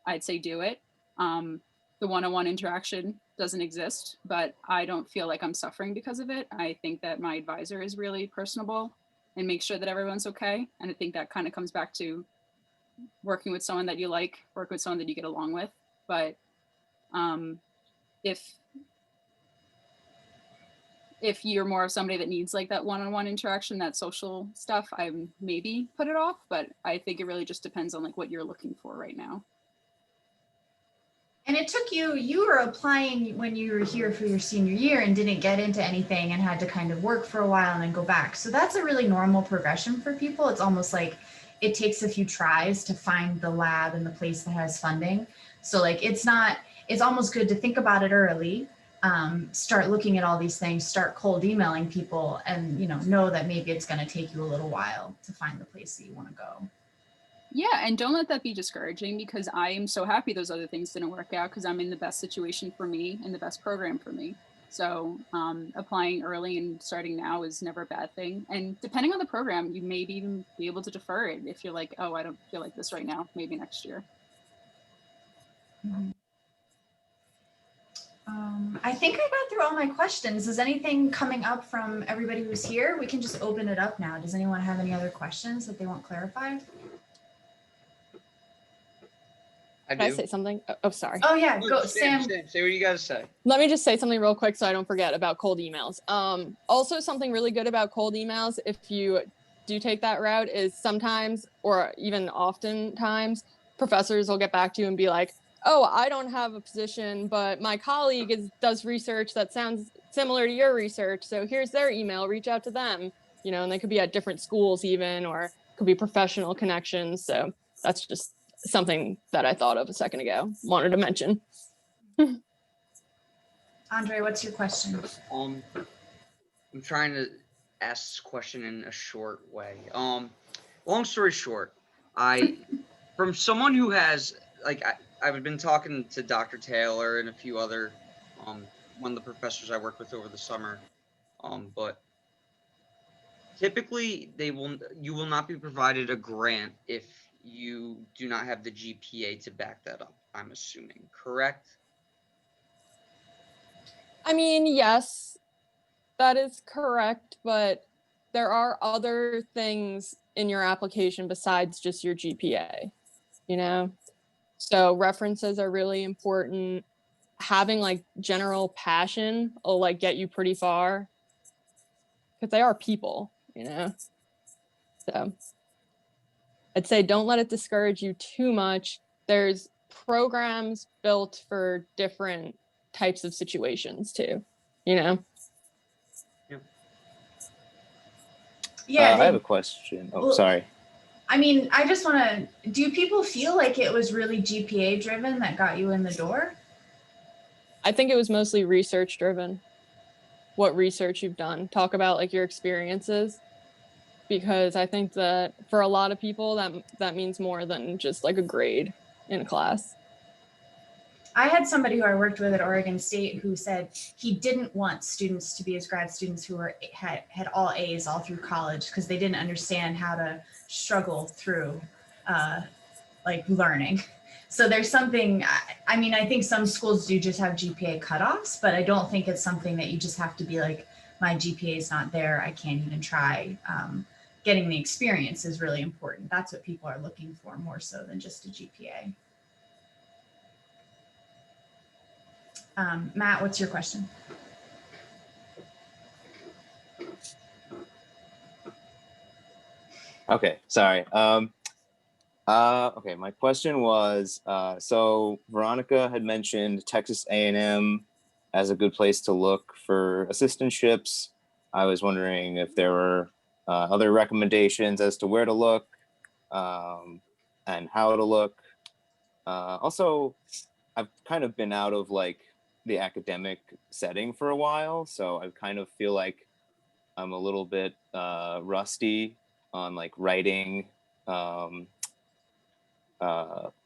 I'd say do it. The one-on-one interaction doesn't exist, but I don't feel like I'm suffering because of it. I think that my advisor is really personable and makes sure that everyone's okay. And I think that kind of comes back to working with someone that you like, work with someone that you get along with. But if you're more of somebody that needs like that one-on-one interaction, that social stuff, I maybe put it off, but I think it really just depends on like what you're looking for right now. And it took you were applying when you were here for your senior year and didn't get into anything and had to kind of work for a while and then go back. So that's a really normal progression for people. It's almost like it takes a few tries to find the lab and the place that has funding. So like it's almost good to think about it early, start looking at all these things, start cold emailing people, and know that maybe it's going to take you a little while to find the place that you want to go. Yeah, and don't let that be discouraging, because I am so happy those other things didn't work out because I'm in the best situation for me and the best program for me. So applying early and starting now is never a bad thing. And depending on the program, you may even be able to defer it if you're like, oh, I don't feel like this right now, maybe next year. Mm-hmm. I think I got through all my questions. Is anything coming up from everybody who's here? We can just open it up now. Does anyone have any other questions that they want clarified? I Can I do. say something? Oh, sorry. Oh yeah, go Sam. Say what you got to say. Let me just say something real quick so I don't forget about cold emails. Also, something really good about cold emails, if you do take that route, is sometimes, or even oftentimes, professors will get back to you and be like, oh, I don't have a position, but my colleague does research that sounds similar to your research. So here's their email, reach out to them. And they could be at different schools even, or could be professional connections. So that's just something that I thought of a second ago, wanted to mention. Andre, what's your question? I'm trying to ask this question in a short way. Long story short, from someone who has I've been talking to Dr. Taylor and a few other one of the professors I worked with over the summer, but typically you will not be provided a grant if you do not have the GPA to back that up, I'm assuming, correct? I mean, yes, that is correct, but there are other things in your application besides just your GPA, you know? So references are really important. Having like general passion will like get you pretty far because they are people, you know? So I'd say don't let it discourage you too much. There's programs built for different types of situations too, you know? Yeah, I have a question. Oh, well, sorry. I mean, I just want to, do people feel like it was really GPA driven that got you in the door? I think it was mostly research driven. What research you've done. Talk about like your experiences, because I think that for a lot of people that means more than just like a grade in a class. I had somebody who I worked with at Oregon State who said he didn't want students to be his grad students who had all A's all through college because they didn't understand how to struggle through like learning. So there's something, I mean, I think some schools do just have GPA cutoffs, but I don't think it's something that you just have to be like, my GPA is not there, I can't even try. Getting the experience is really important. That's what people are looking for more so than just a GPA. Matt, what's your question? Okay, sorry. Okay, my question was, so Veronica had mentioned Texas A&M as a good place to look for assistantships. I was wondering if there were other recommendations as to where to look and how to look. Also, I've kind of been out of like the academic setting for a while, so I kind of feel like I'm a little bit rusty on like writing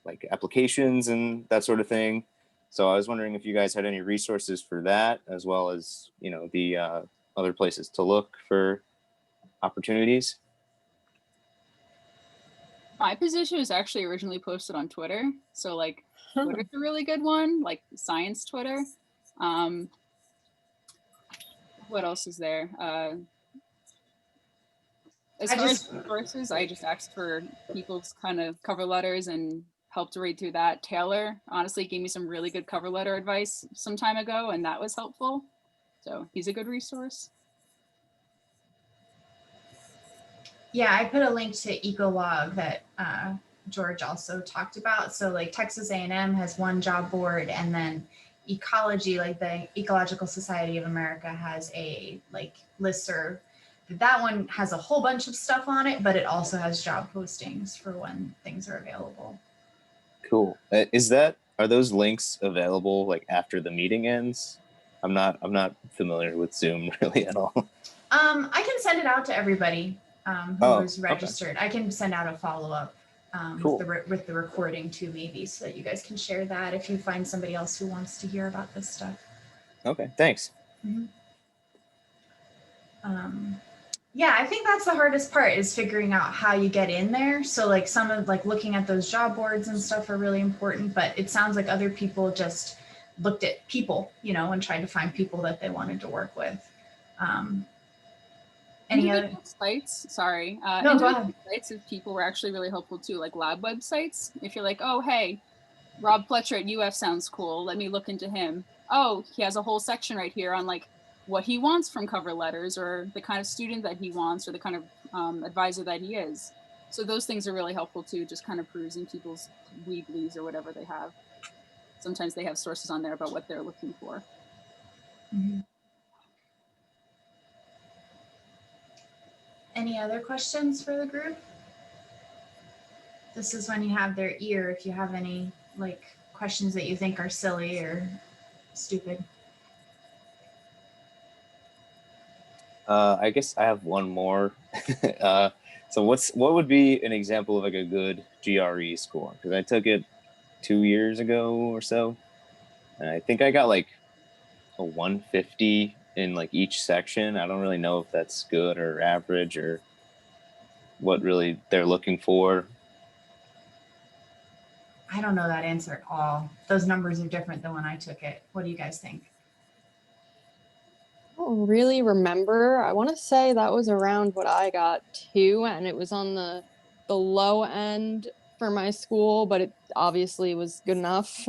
like applications and that sort of thing. So I was wondering if you guys had any resources for that, as well as, you know, the other places to look for opportunities. My position was actually originally posted on Twitter. So like Twitter's a really good one, like science Twitter. What else is there? As far as resources, I just asked for people's kind of cover letters and helped to read through that. Taylor honestly gave me some really good cover letter advice some time ago, and that was helpful. So he's a good resource. Yeah, I put a link to Ecolog that George also talked about. So like Texas A&M has one job board, and then Ecology, like the Ecological Society of America, has a like listserv. That one has a whole bunch of stuff on it, but it also has job postings for when things are available. Cool. Are those links available like after the meeting ends? I'm not familiar with Zoom really at all. I can send it out to everybody who is registered. Okay. I can send out a follow-up cool. with the recording too, maybe, so that you guys can share that if you find somebody else who wants to hear about this stuff. Okay, thanks. Mm-hmm. Yeah, I think that's the hardest part, is figuring out how you get in there. So like some of like looking at those job boards and stuff are really important, but it sounds like other people just looked at people, you know, and tried to find people that they wanted to work with. Any other sites? Sorry. No, go ahead. Sites of people were actually really helpful too, like lab websites. If you're like, oh, hey, Rob Fletcher at UF sounds cool, let me look into him. Oh, he has a whole section right here on like what he wants from cover letters, or the kind of student that he wants, or the kind of advisor that he is. So those things are really helpful too, just kind of perusing people's Weebly's or whatever they have. Sometimes they have sources on there about what they're looking for. Mm-hmm. Any other questions for the group? This is when you have their ear, if you have any like questions that you think are silly or stupid. I guess I have one more. So what would be an example of like a good GRE score? Because I took it 2 years ago or so, and I think I got like a 150 in like each section. I don't really know if that's good or average or what really they're looking for. I don't know that answer at all. Those numbers are different than when I took it. What do you guys think? don't really remember. I want to say that was around what I got too, and it was on the low end for my school, but it obviously was good enough.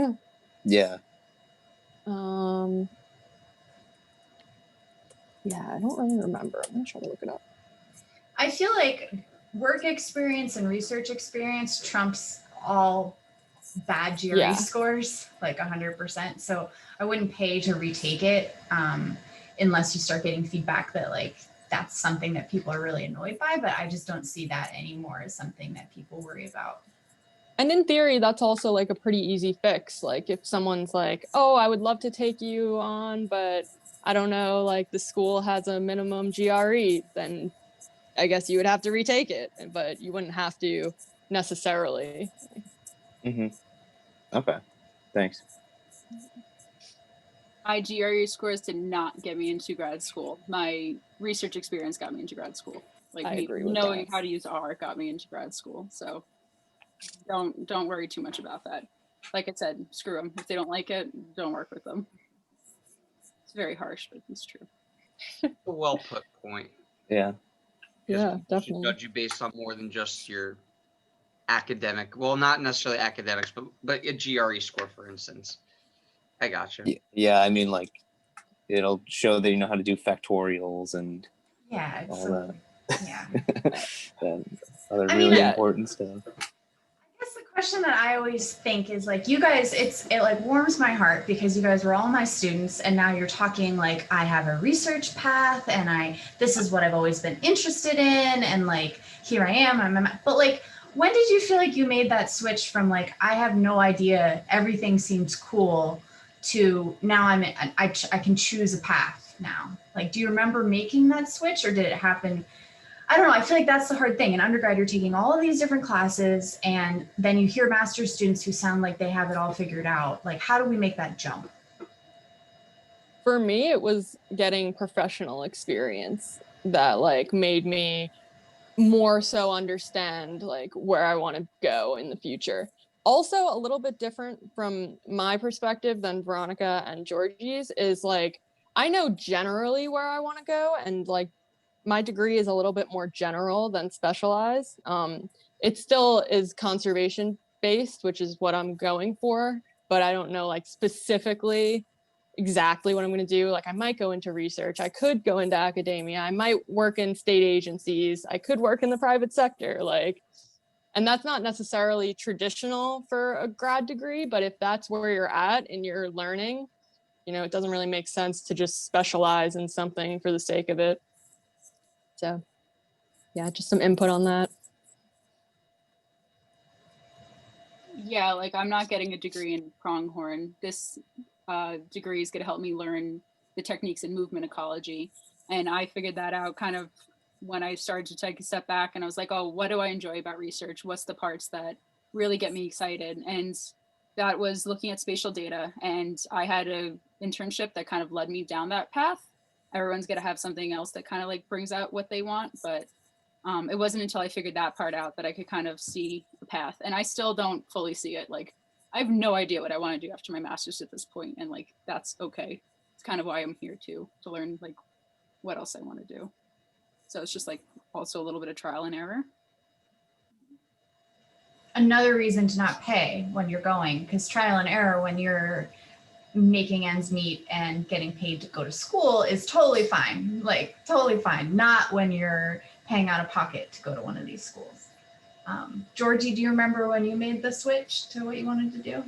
Yeah. Um, yeah, I don't really remember. I'm gonna try to look it up. I feel like work experience and research experience trumps all bad GRE Yeah. scores, like 100%. So I wouldn't pay to retake it unless you start getting feedback that like that's something that people are really annoyed by. But I just don't see that anymore as something that people worry about. And in theory, that's also like a pretty easy fix. Like if someone's like, oh, I would love to take you on, but I don't know, like the school has a minimum GRE, then I guess you would have to retake it, but you wouldn't have to necessarily. Mm-hmm. Okay. Thanks. My GRE scores did not get me into grad school. My research experience got me into grad school. Like I agree with knowing that. how to use R got me into grad school. So don't worry too much about that. Like I said, screw them. If they don't like it, don't work with them. It's very harsh, but it's true. A well put point. Yeah. Because Yeah, people should definitely. judge you based on more than just your academic. Well, not necessarily academics, but a GRE score, for instance. I gotcha. Yeah, I mean, like, it'll show that you know how to do factorials and Yeah, it's all so, that. yeah. And other I really mean, important stuff. I guess the question that I always think is like, you guys, it like warms my heart because you guys were all my students, and now you're talking like I have a research path, and this is what I've always been interested in, and like here I am. But like, when did you feel like you made that switch from like I have no idea, everything seems cool, to now I can choose a path now? Like, do you remember making that switch, or did it happen? I don't know. I feel like that's the hard thing. In undergrad, you're taking all of these different classes, and then you hear master's students who sound like they have it all figured out. Like, how do we make that jump? For me, it was getting professional experience that like made me more so understand like where I want to go in the future. Also, a little bit different from my perspective than Veronica and Georgie's is like I know generally where I want to go, and like my degree is a little bit more general than specialized. It still is conservation based, which is what I'm going for, but I don't know like specifically exactly what I'm going to do. Like I might go into research, I could go into academia, I might work in state agencies, I could work in the private sector, like, and that's not necessarily traditional for a grad degree, but if that's where you're at and you're learning, you know, it doesn't really make sense to just specialize in something for the sake of it. So yeah, just some input on that. Yeah, like I'm not getting a degree in pronghorn. This degree is going to help me learn the techniques in movement ecology. And I figured that out kind of when I started to take a step back, and I was like, oh, what do I enjoy about research? What's the parts that really get me excited? And that was looking at spatial data. And I had an internship that kind of led me down that path. Everyone's going to have something else that kind of like brings out what they want, but it wasn't until I figured that part out that I could kind of see the path. And I still don't fully see it. Like, I have no idea what I want to do after my master's at this point, and like that's okay. It's kind of why I'm here too, to learn like what else I want to do. So it's just like also a little bit of trial and error. Another reason to not pay when you're going, because trial and error when you're making ends meet and getting paid to go to school is totally fine. Like totally fine. Not when you're paying out of pocket to go to one of these schools. Georgie, do you remember when you made the switch to what you wanted to do?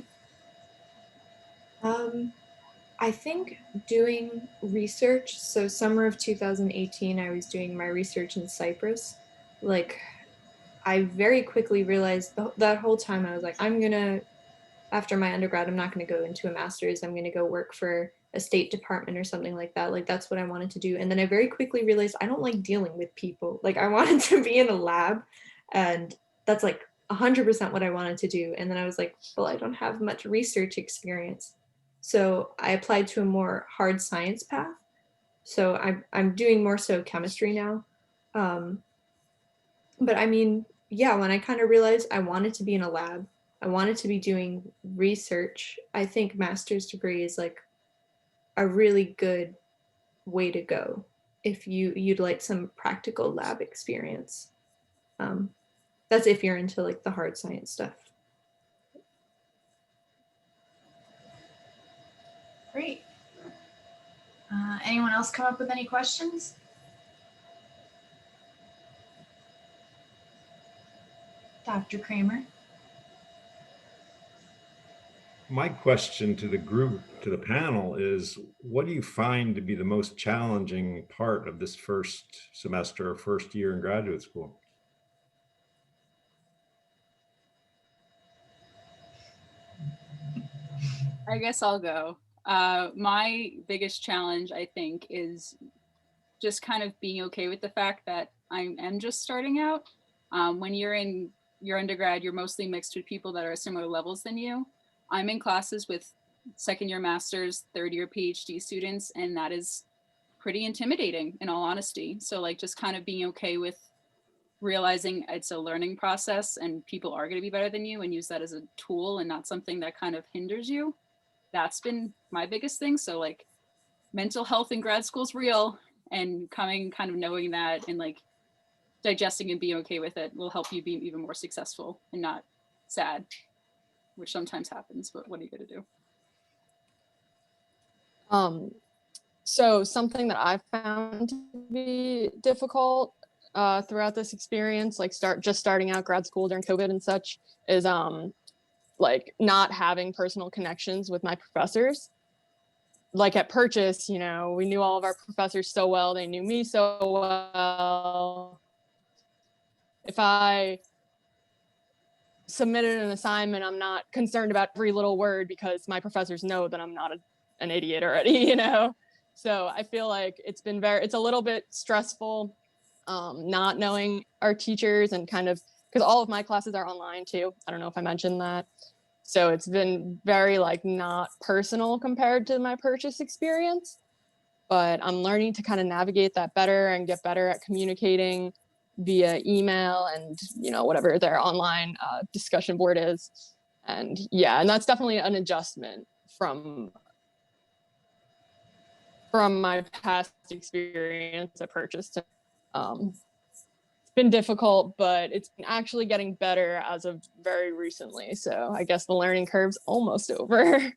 I think doing research, so summer of 2018, I was doing my research in Cyprus. Like, I very quickly realized that whole time I was like, after my undergrad, I'm not gonna go into a master's. I'm gonna go work for a state department or something like that. Like, that's what I wanted to do. And then I very quickly realized I don't like dealing with people. Like, I wanted to be in a lab, and that's like 100% what I wanted to do. And then I was like, well, I don't have much research experience. So I applied to a more hard science path. So I'm doing more so chemistry now. But I mean, yeah, when I kind of realized I wanted to be in a lab, I wanted to be doing research, I think master's degree is like a really good way to go if you'd like some practical lab experience. That's if you're into like the hard science stuff. Great. Anyone else come up with any questions? Dr. Kramer. My question to the group, to the panel is, what do you find to be the most challenging part of this first semester or first year in graduate school? I guess I'll go. My biggest challenge, I think, is just kind of being okay with the fact that I am just starting out. When you're in your undergrad, you're mostly mixed with people that are similar levels than you. I'm in classes with second-year masters, third-year PhD students, and that is pretty intimidating, in all honesty. So like just kind of being okay with realizing it's a learning process and people are going to be better than you, and use that as a tool and not something that kind of hinders you. That's been my biggest thing. So like mental health in grad school is real, and coming kind of knowing that and like digesting and being okay with it will help you be even more successful and not sad, which sometimes happens, but what are you going to do? So something that I've found to be difficult throughout this experience, like starting out grad school during COVID and such, is like not having personal connections with my professors. Like at Purchase, you know, we knew all of our professors so well, they knew me so well. If I submitted an assignment, I'm not concerned about every little word because my professors know that I'm not an idiot already, you know? So I feel like it's a little bit stressful not knowing our teachers, and kind of, because all of my classes are online too. I don't know if I mentioned that. So it's been very like not personal compared to my Purchase experience, but I'm learning to kind of navigate that better and get better at communicating via email and, you know, whatever their online discussion board is. And yeah, and that's definitely an adjustment from my past experience at Purchase. It's been difficult, but it's been actually getting better as of very recently. So I guess the learning curve's almost over.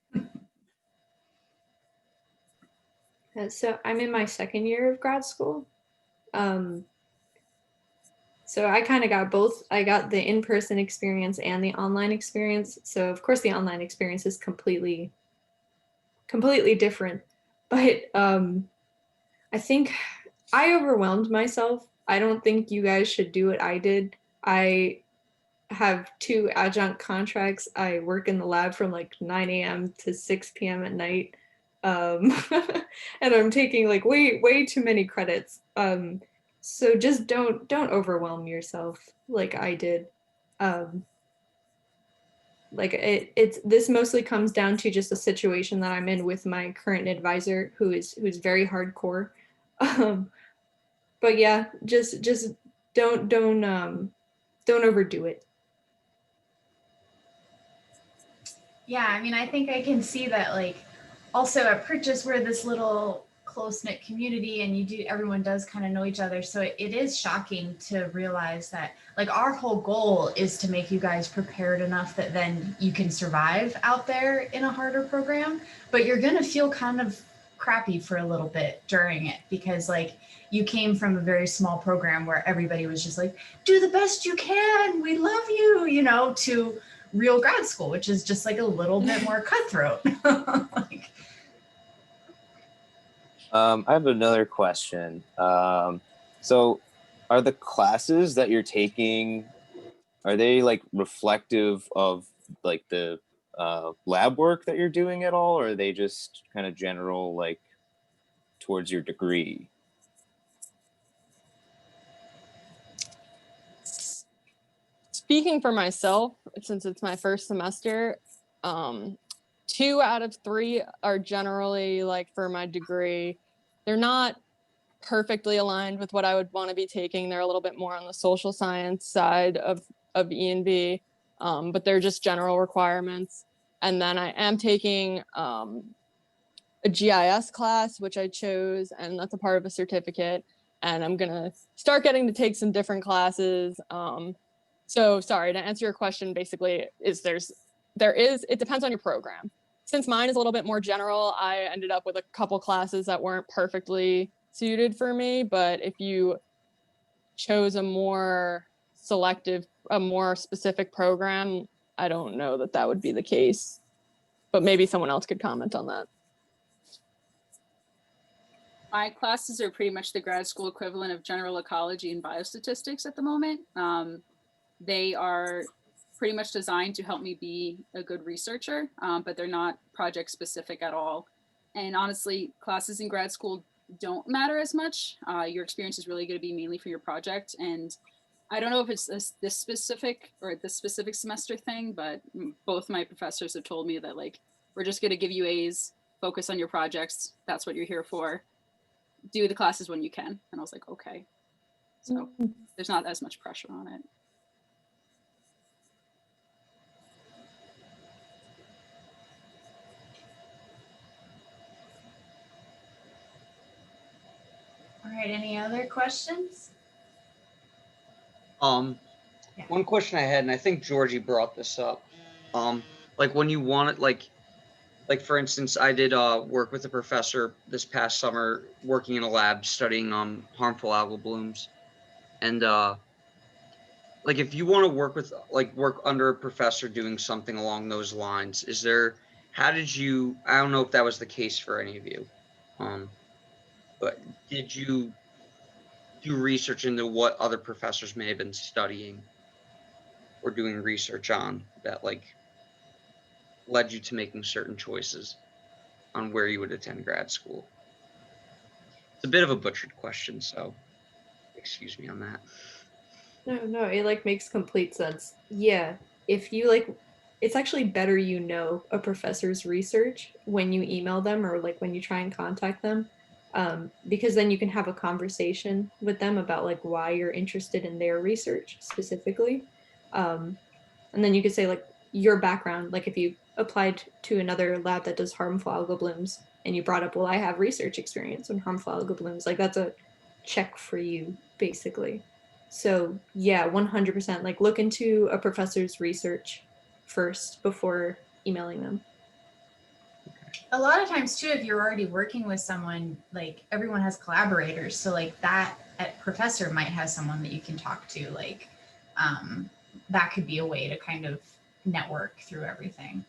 So I'm in my second year of grad school. So I kind of got both. I got the in-person experience and the online experience. So of course the online experience is completely different. But I think I overwhelmed myself. I don't think you guys should do what I did. I have 2 adjunct contracts. I work in the lab from like 9 a.m. to 6 p.m. at night. And I'm taking like way too many credits. So just don't overwhelm yourself like I did. Like this mostly comes down to just a situation that I'm in with my current advisor who's very hardcore. But yeah, just don't overdo it. Yeah, I mean, I think I can see that, like, also at Purchase, we're this little close-knit community, and everyone does kind of know each other. So it is shocking to realize that, like, our whole goal is to make you guys prepared enough that then you can survive out there in a harder program, but you're going to feel kind of crappy for a little bit during it, because like you came from a very small program where everybody was just like, do the best you can, we love you, you know, to real grad school, which is just like a little bit more cutthroat. Like, I have another question. So are the classes that you're taking, are they like reflective of like the lab work that you're doing at all, or are they just kind of general, like towards your degree? Speaking for myself, since it's my first semester, 2 out of 3 are generally like for my degree. They're not perfectly aligned with what I would want to be taking. They're a little bit more on the social science side of ENV, but they're just general requirements. And then I am taking a GIS class, which I chose, and that's a part of a certificate. And I'm gonna start getting to take some different classes. So sorry, to answer your question, basically it depends on your program. Since mine is a little bit more general, I ended up with a couple classes that weren't perfectly suited for me. But if you chose a more selective, a more specific program, I don't know that that would be the case. But maybe someone else could comment on that. My classes are pretty much the grad school equivalent of general ecology and biostatistics at the moment. They are pretty much designed to help me be a good researcher, but they're not project specific at all. And honestly, classes in grad school don't matter as much. Your experience is really going to be mainly for your project. And I don't know if it's this specific semester thing, but both my professors have told me that like, we're just going to give you A's, focus on your projects. That's what you're here for. Do the classes when you can. And I was like, okay. So there's not as much pressure on it. All right, any other questions? Yeah. One question I had, and I think Georgie brought this up. Like when you want it, like for instance, I did work with a professor this past summer working in a lab studying harmful algal blooms. And like if you want to work under a professor doing something along those lines, I don't know if that was the case for any of you. But did you do research into what other professors may have been studying or doing research on that like led you to making certain choices on where you would attend grad school? It's a bit of a butchered question, so excuse me on that. No, it like makes complete sense. Yeah, if you like, it's actually better you know a professor's research when you email them or like when you try and contact them, because then you can have a conversation with them about like why you're interested in their research specifically. And then you could say like your background, like if you applied to another lab that does harmful algal blooms and you brought up, well, I have research experience on harmful algal blooms, like that's a check for you basically. So yeah, 100%, like look into a professor's research first before emailing them. A lot of times too, if you're already working with someone, like everyone has collaborators. So like that professor might have someone that you can talk to, like that could be a way to kind of network through everything.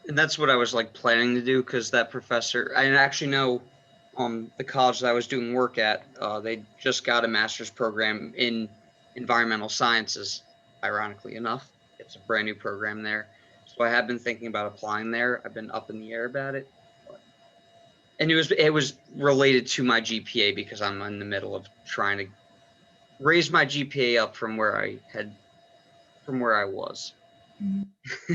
And that's what I was like planning to do, because that professor, I actually know the college that I was doing work at, they just got a master's program in environmental sciences, ironically enough. It's a brand new program there. So I have been thinking about applying there. I've been up in the air about it. And it was related to my GPA, because I'm in the middle of trying to raise my GPA up from where I was. Mm-hmm.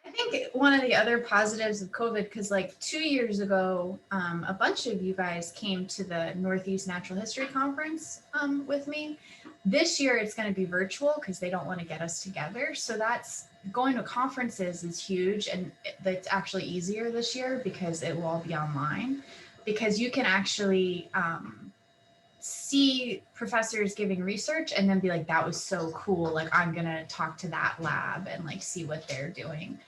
I think one of the other positives of COVID, because like 2 years ago, a bunch of you guys came to the Northeast Natural History Conference with me. This year it's going to be virtual because they don't want to get us together. So that's going to conferences is huge, and it's actually easier this year because it will all be online, because you can actually see professors giving research and then be like, that was so cool. Like, I'm going to talk to that lab and like see what they're doing.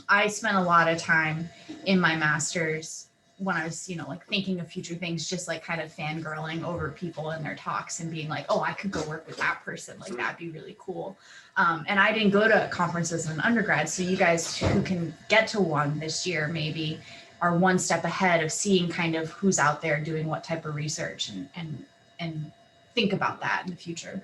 I spent a lot of time in my master's when I was, like thinking of future things, just like kind of fangirling over people and their talks and being like, oh, I could go work with that person. Like, that'd be really cool. And I didn't go to conferences as an undergrad. So you guys who can get to one this year, maybe are one step ahead of seeing kind of who's out there doing what type of research, and think about that in the future.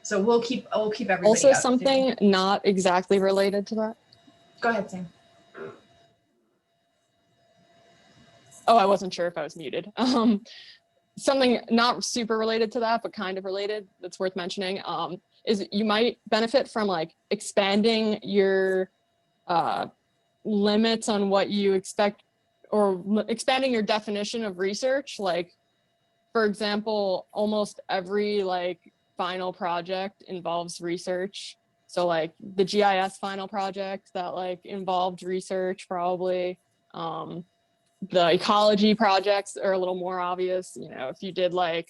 So we'll keep everybody Also, up something not exactly related to that. Go ahead, Sam. Oh, I wasn't sure if I was muted. Something not super related to that, but kind of related, that's worth mentioning, is you might benefit from like expanding your limits on what you expect, or expanding your definition of research. Like, for example, almost every like final project involves research. So like the GIS final project that like involved research probably. The ecology projects are a little more obvious. You know, if you did like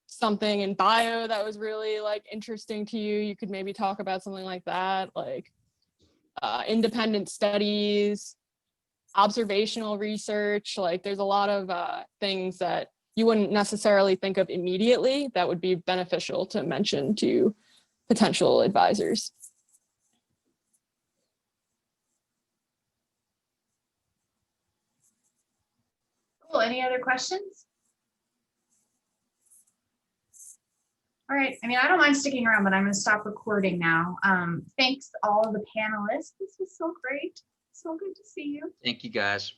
something in bio that was really like interesting to you, you could maybe talk about something like that, like independent studies, observational research. Like there's a lot of things that you wouldn't necessarily think of immediately that would be beneficial to mention to potential advisors. Cool. Any other questions? All right. I mean, I don't mind sticking around, but I'm going to stop recording now. Thanks to all of the panelists. This was so great. So good to see you. Thank you, guys.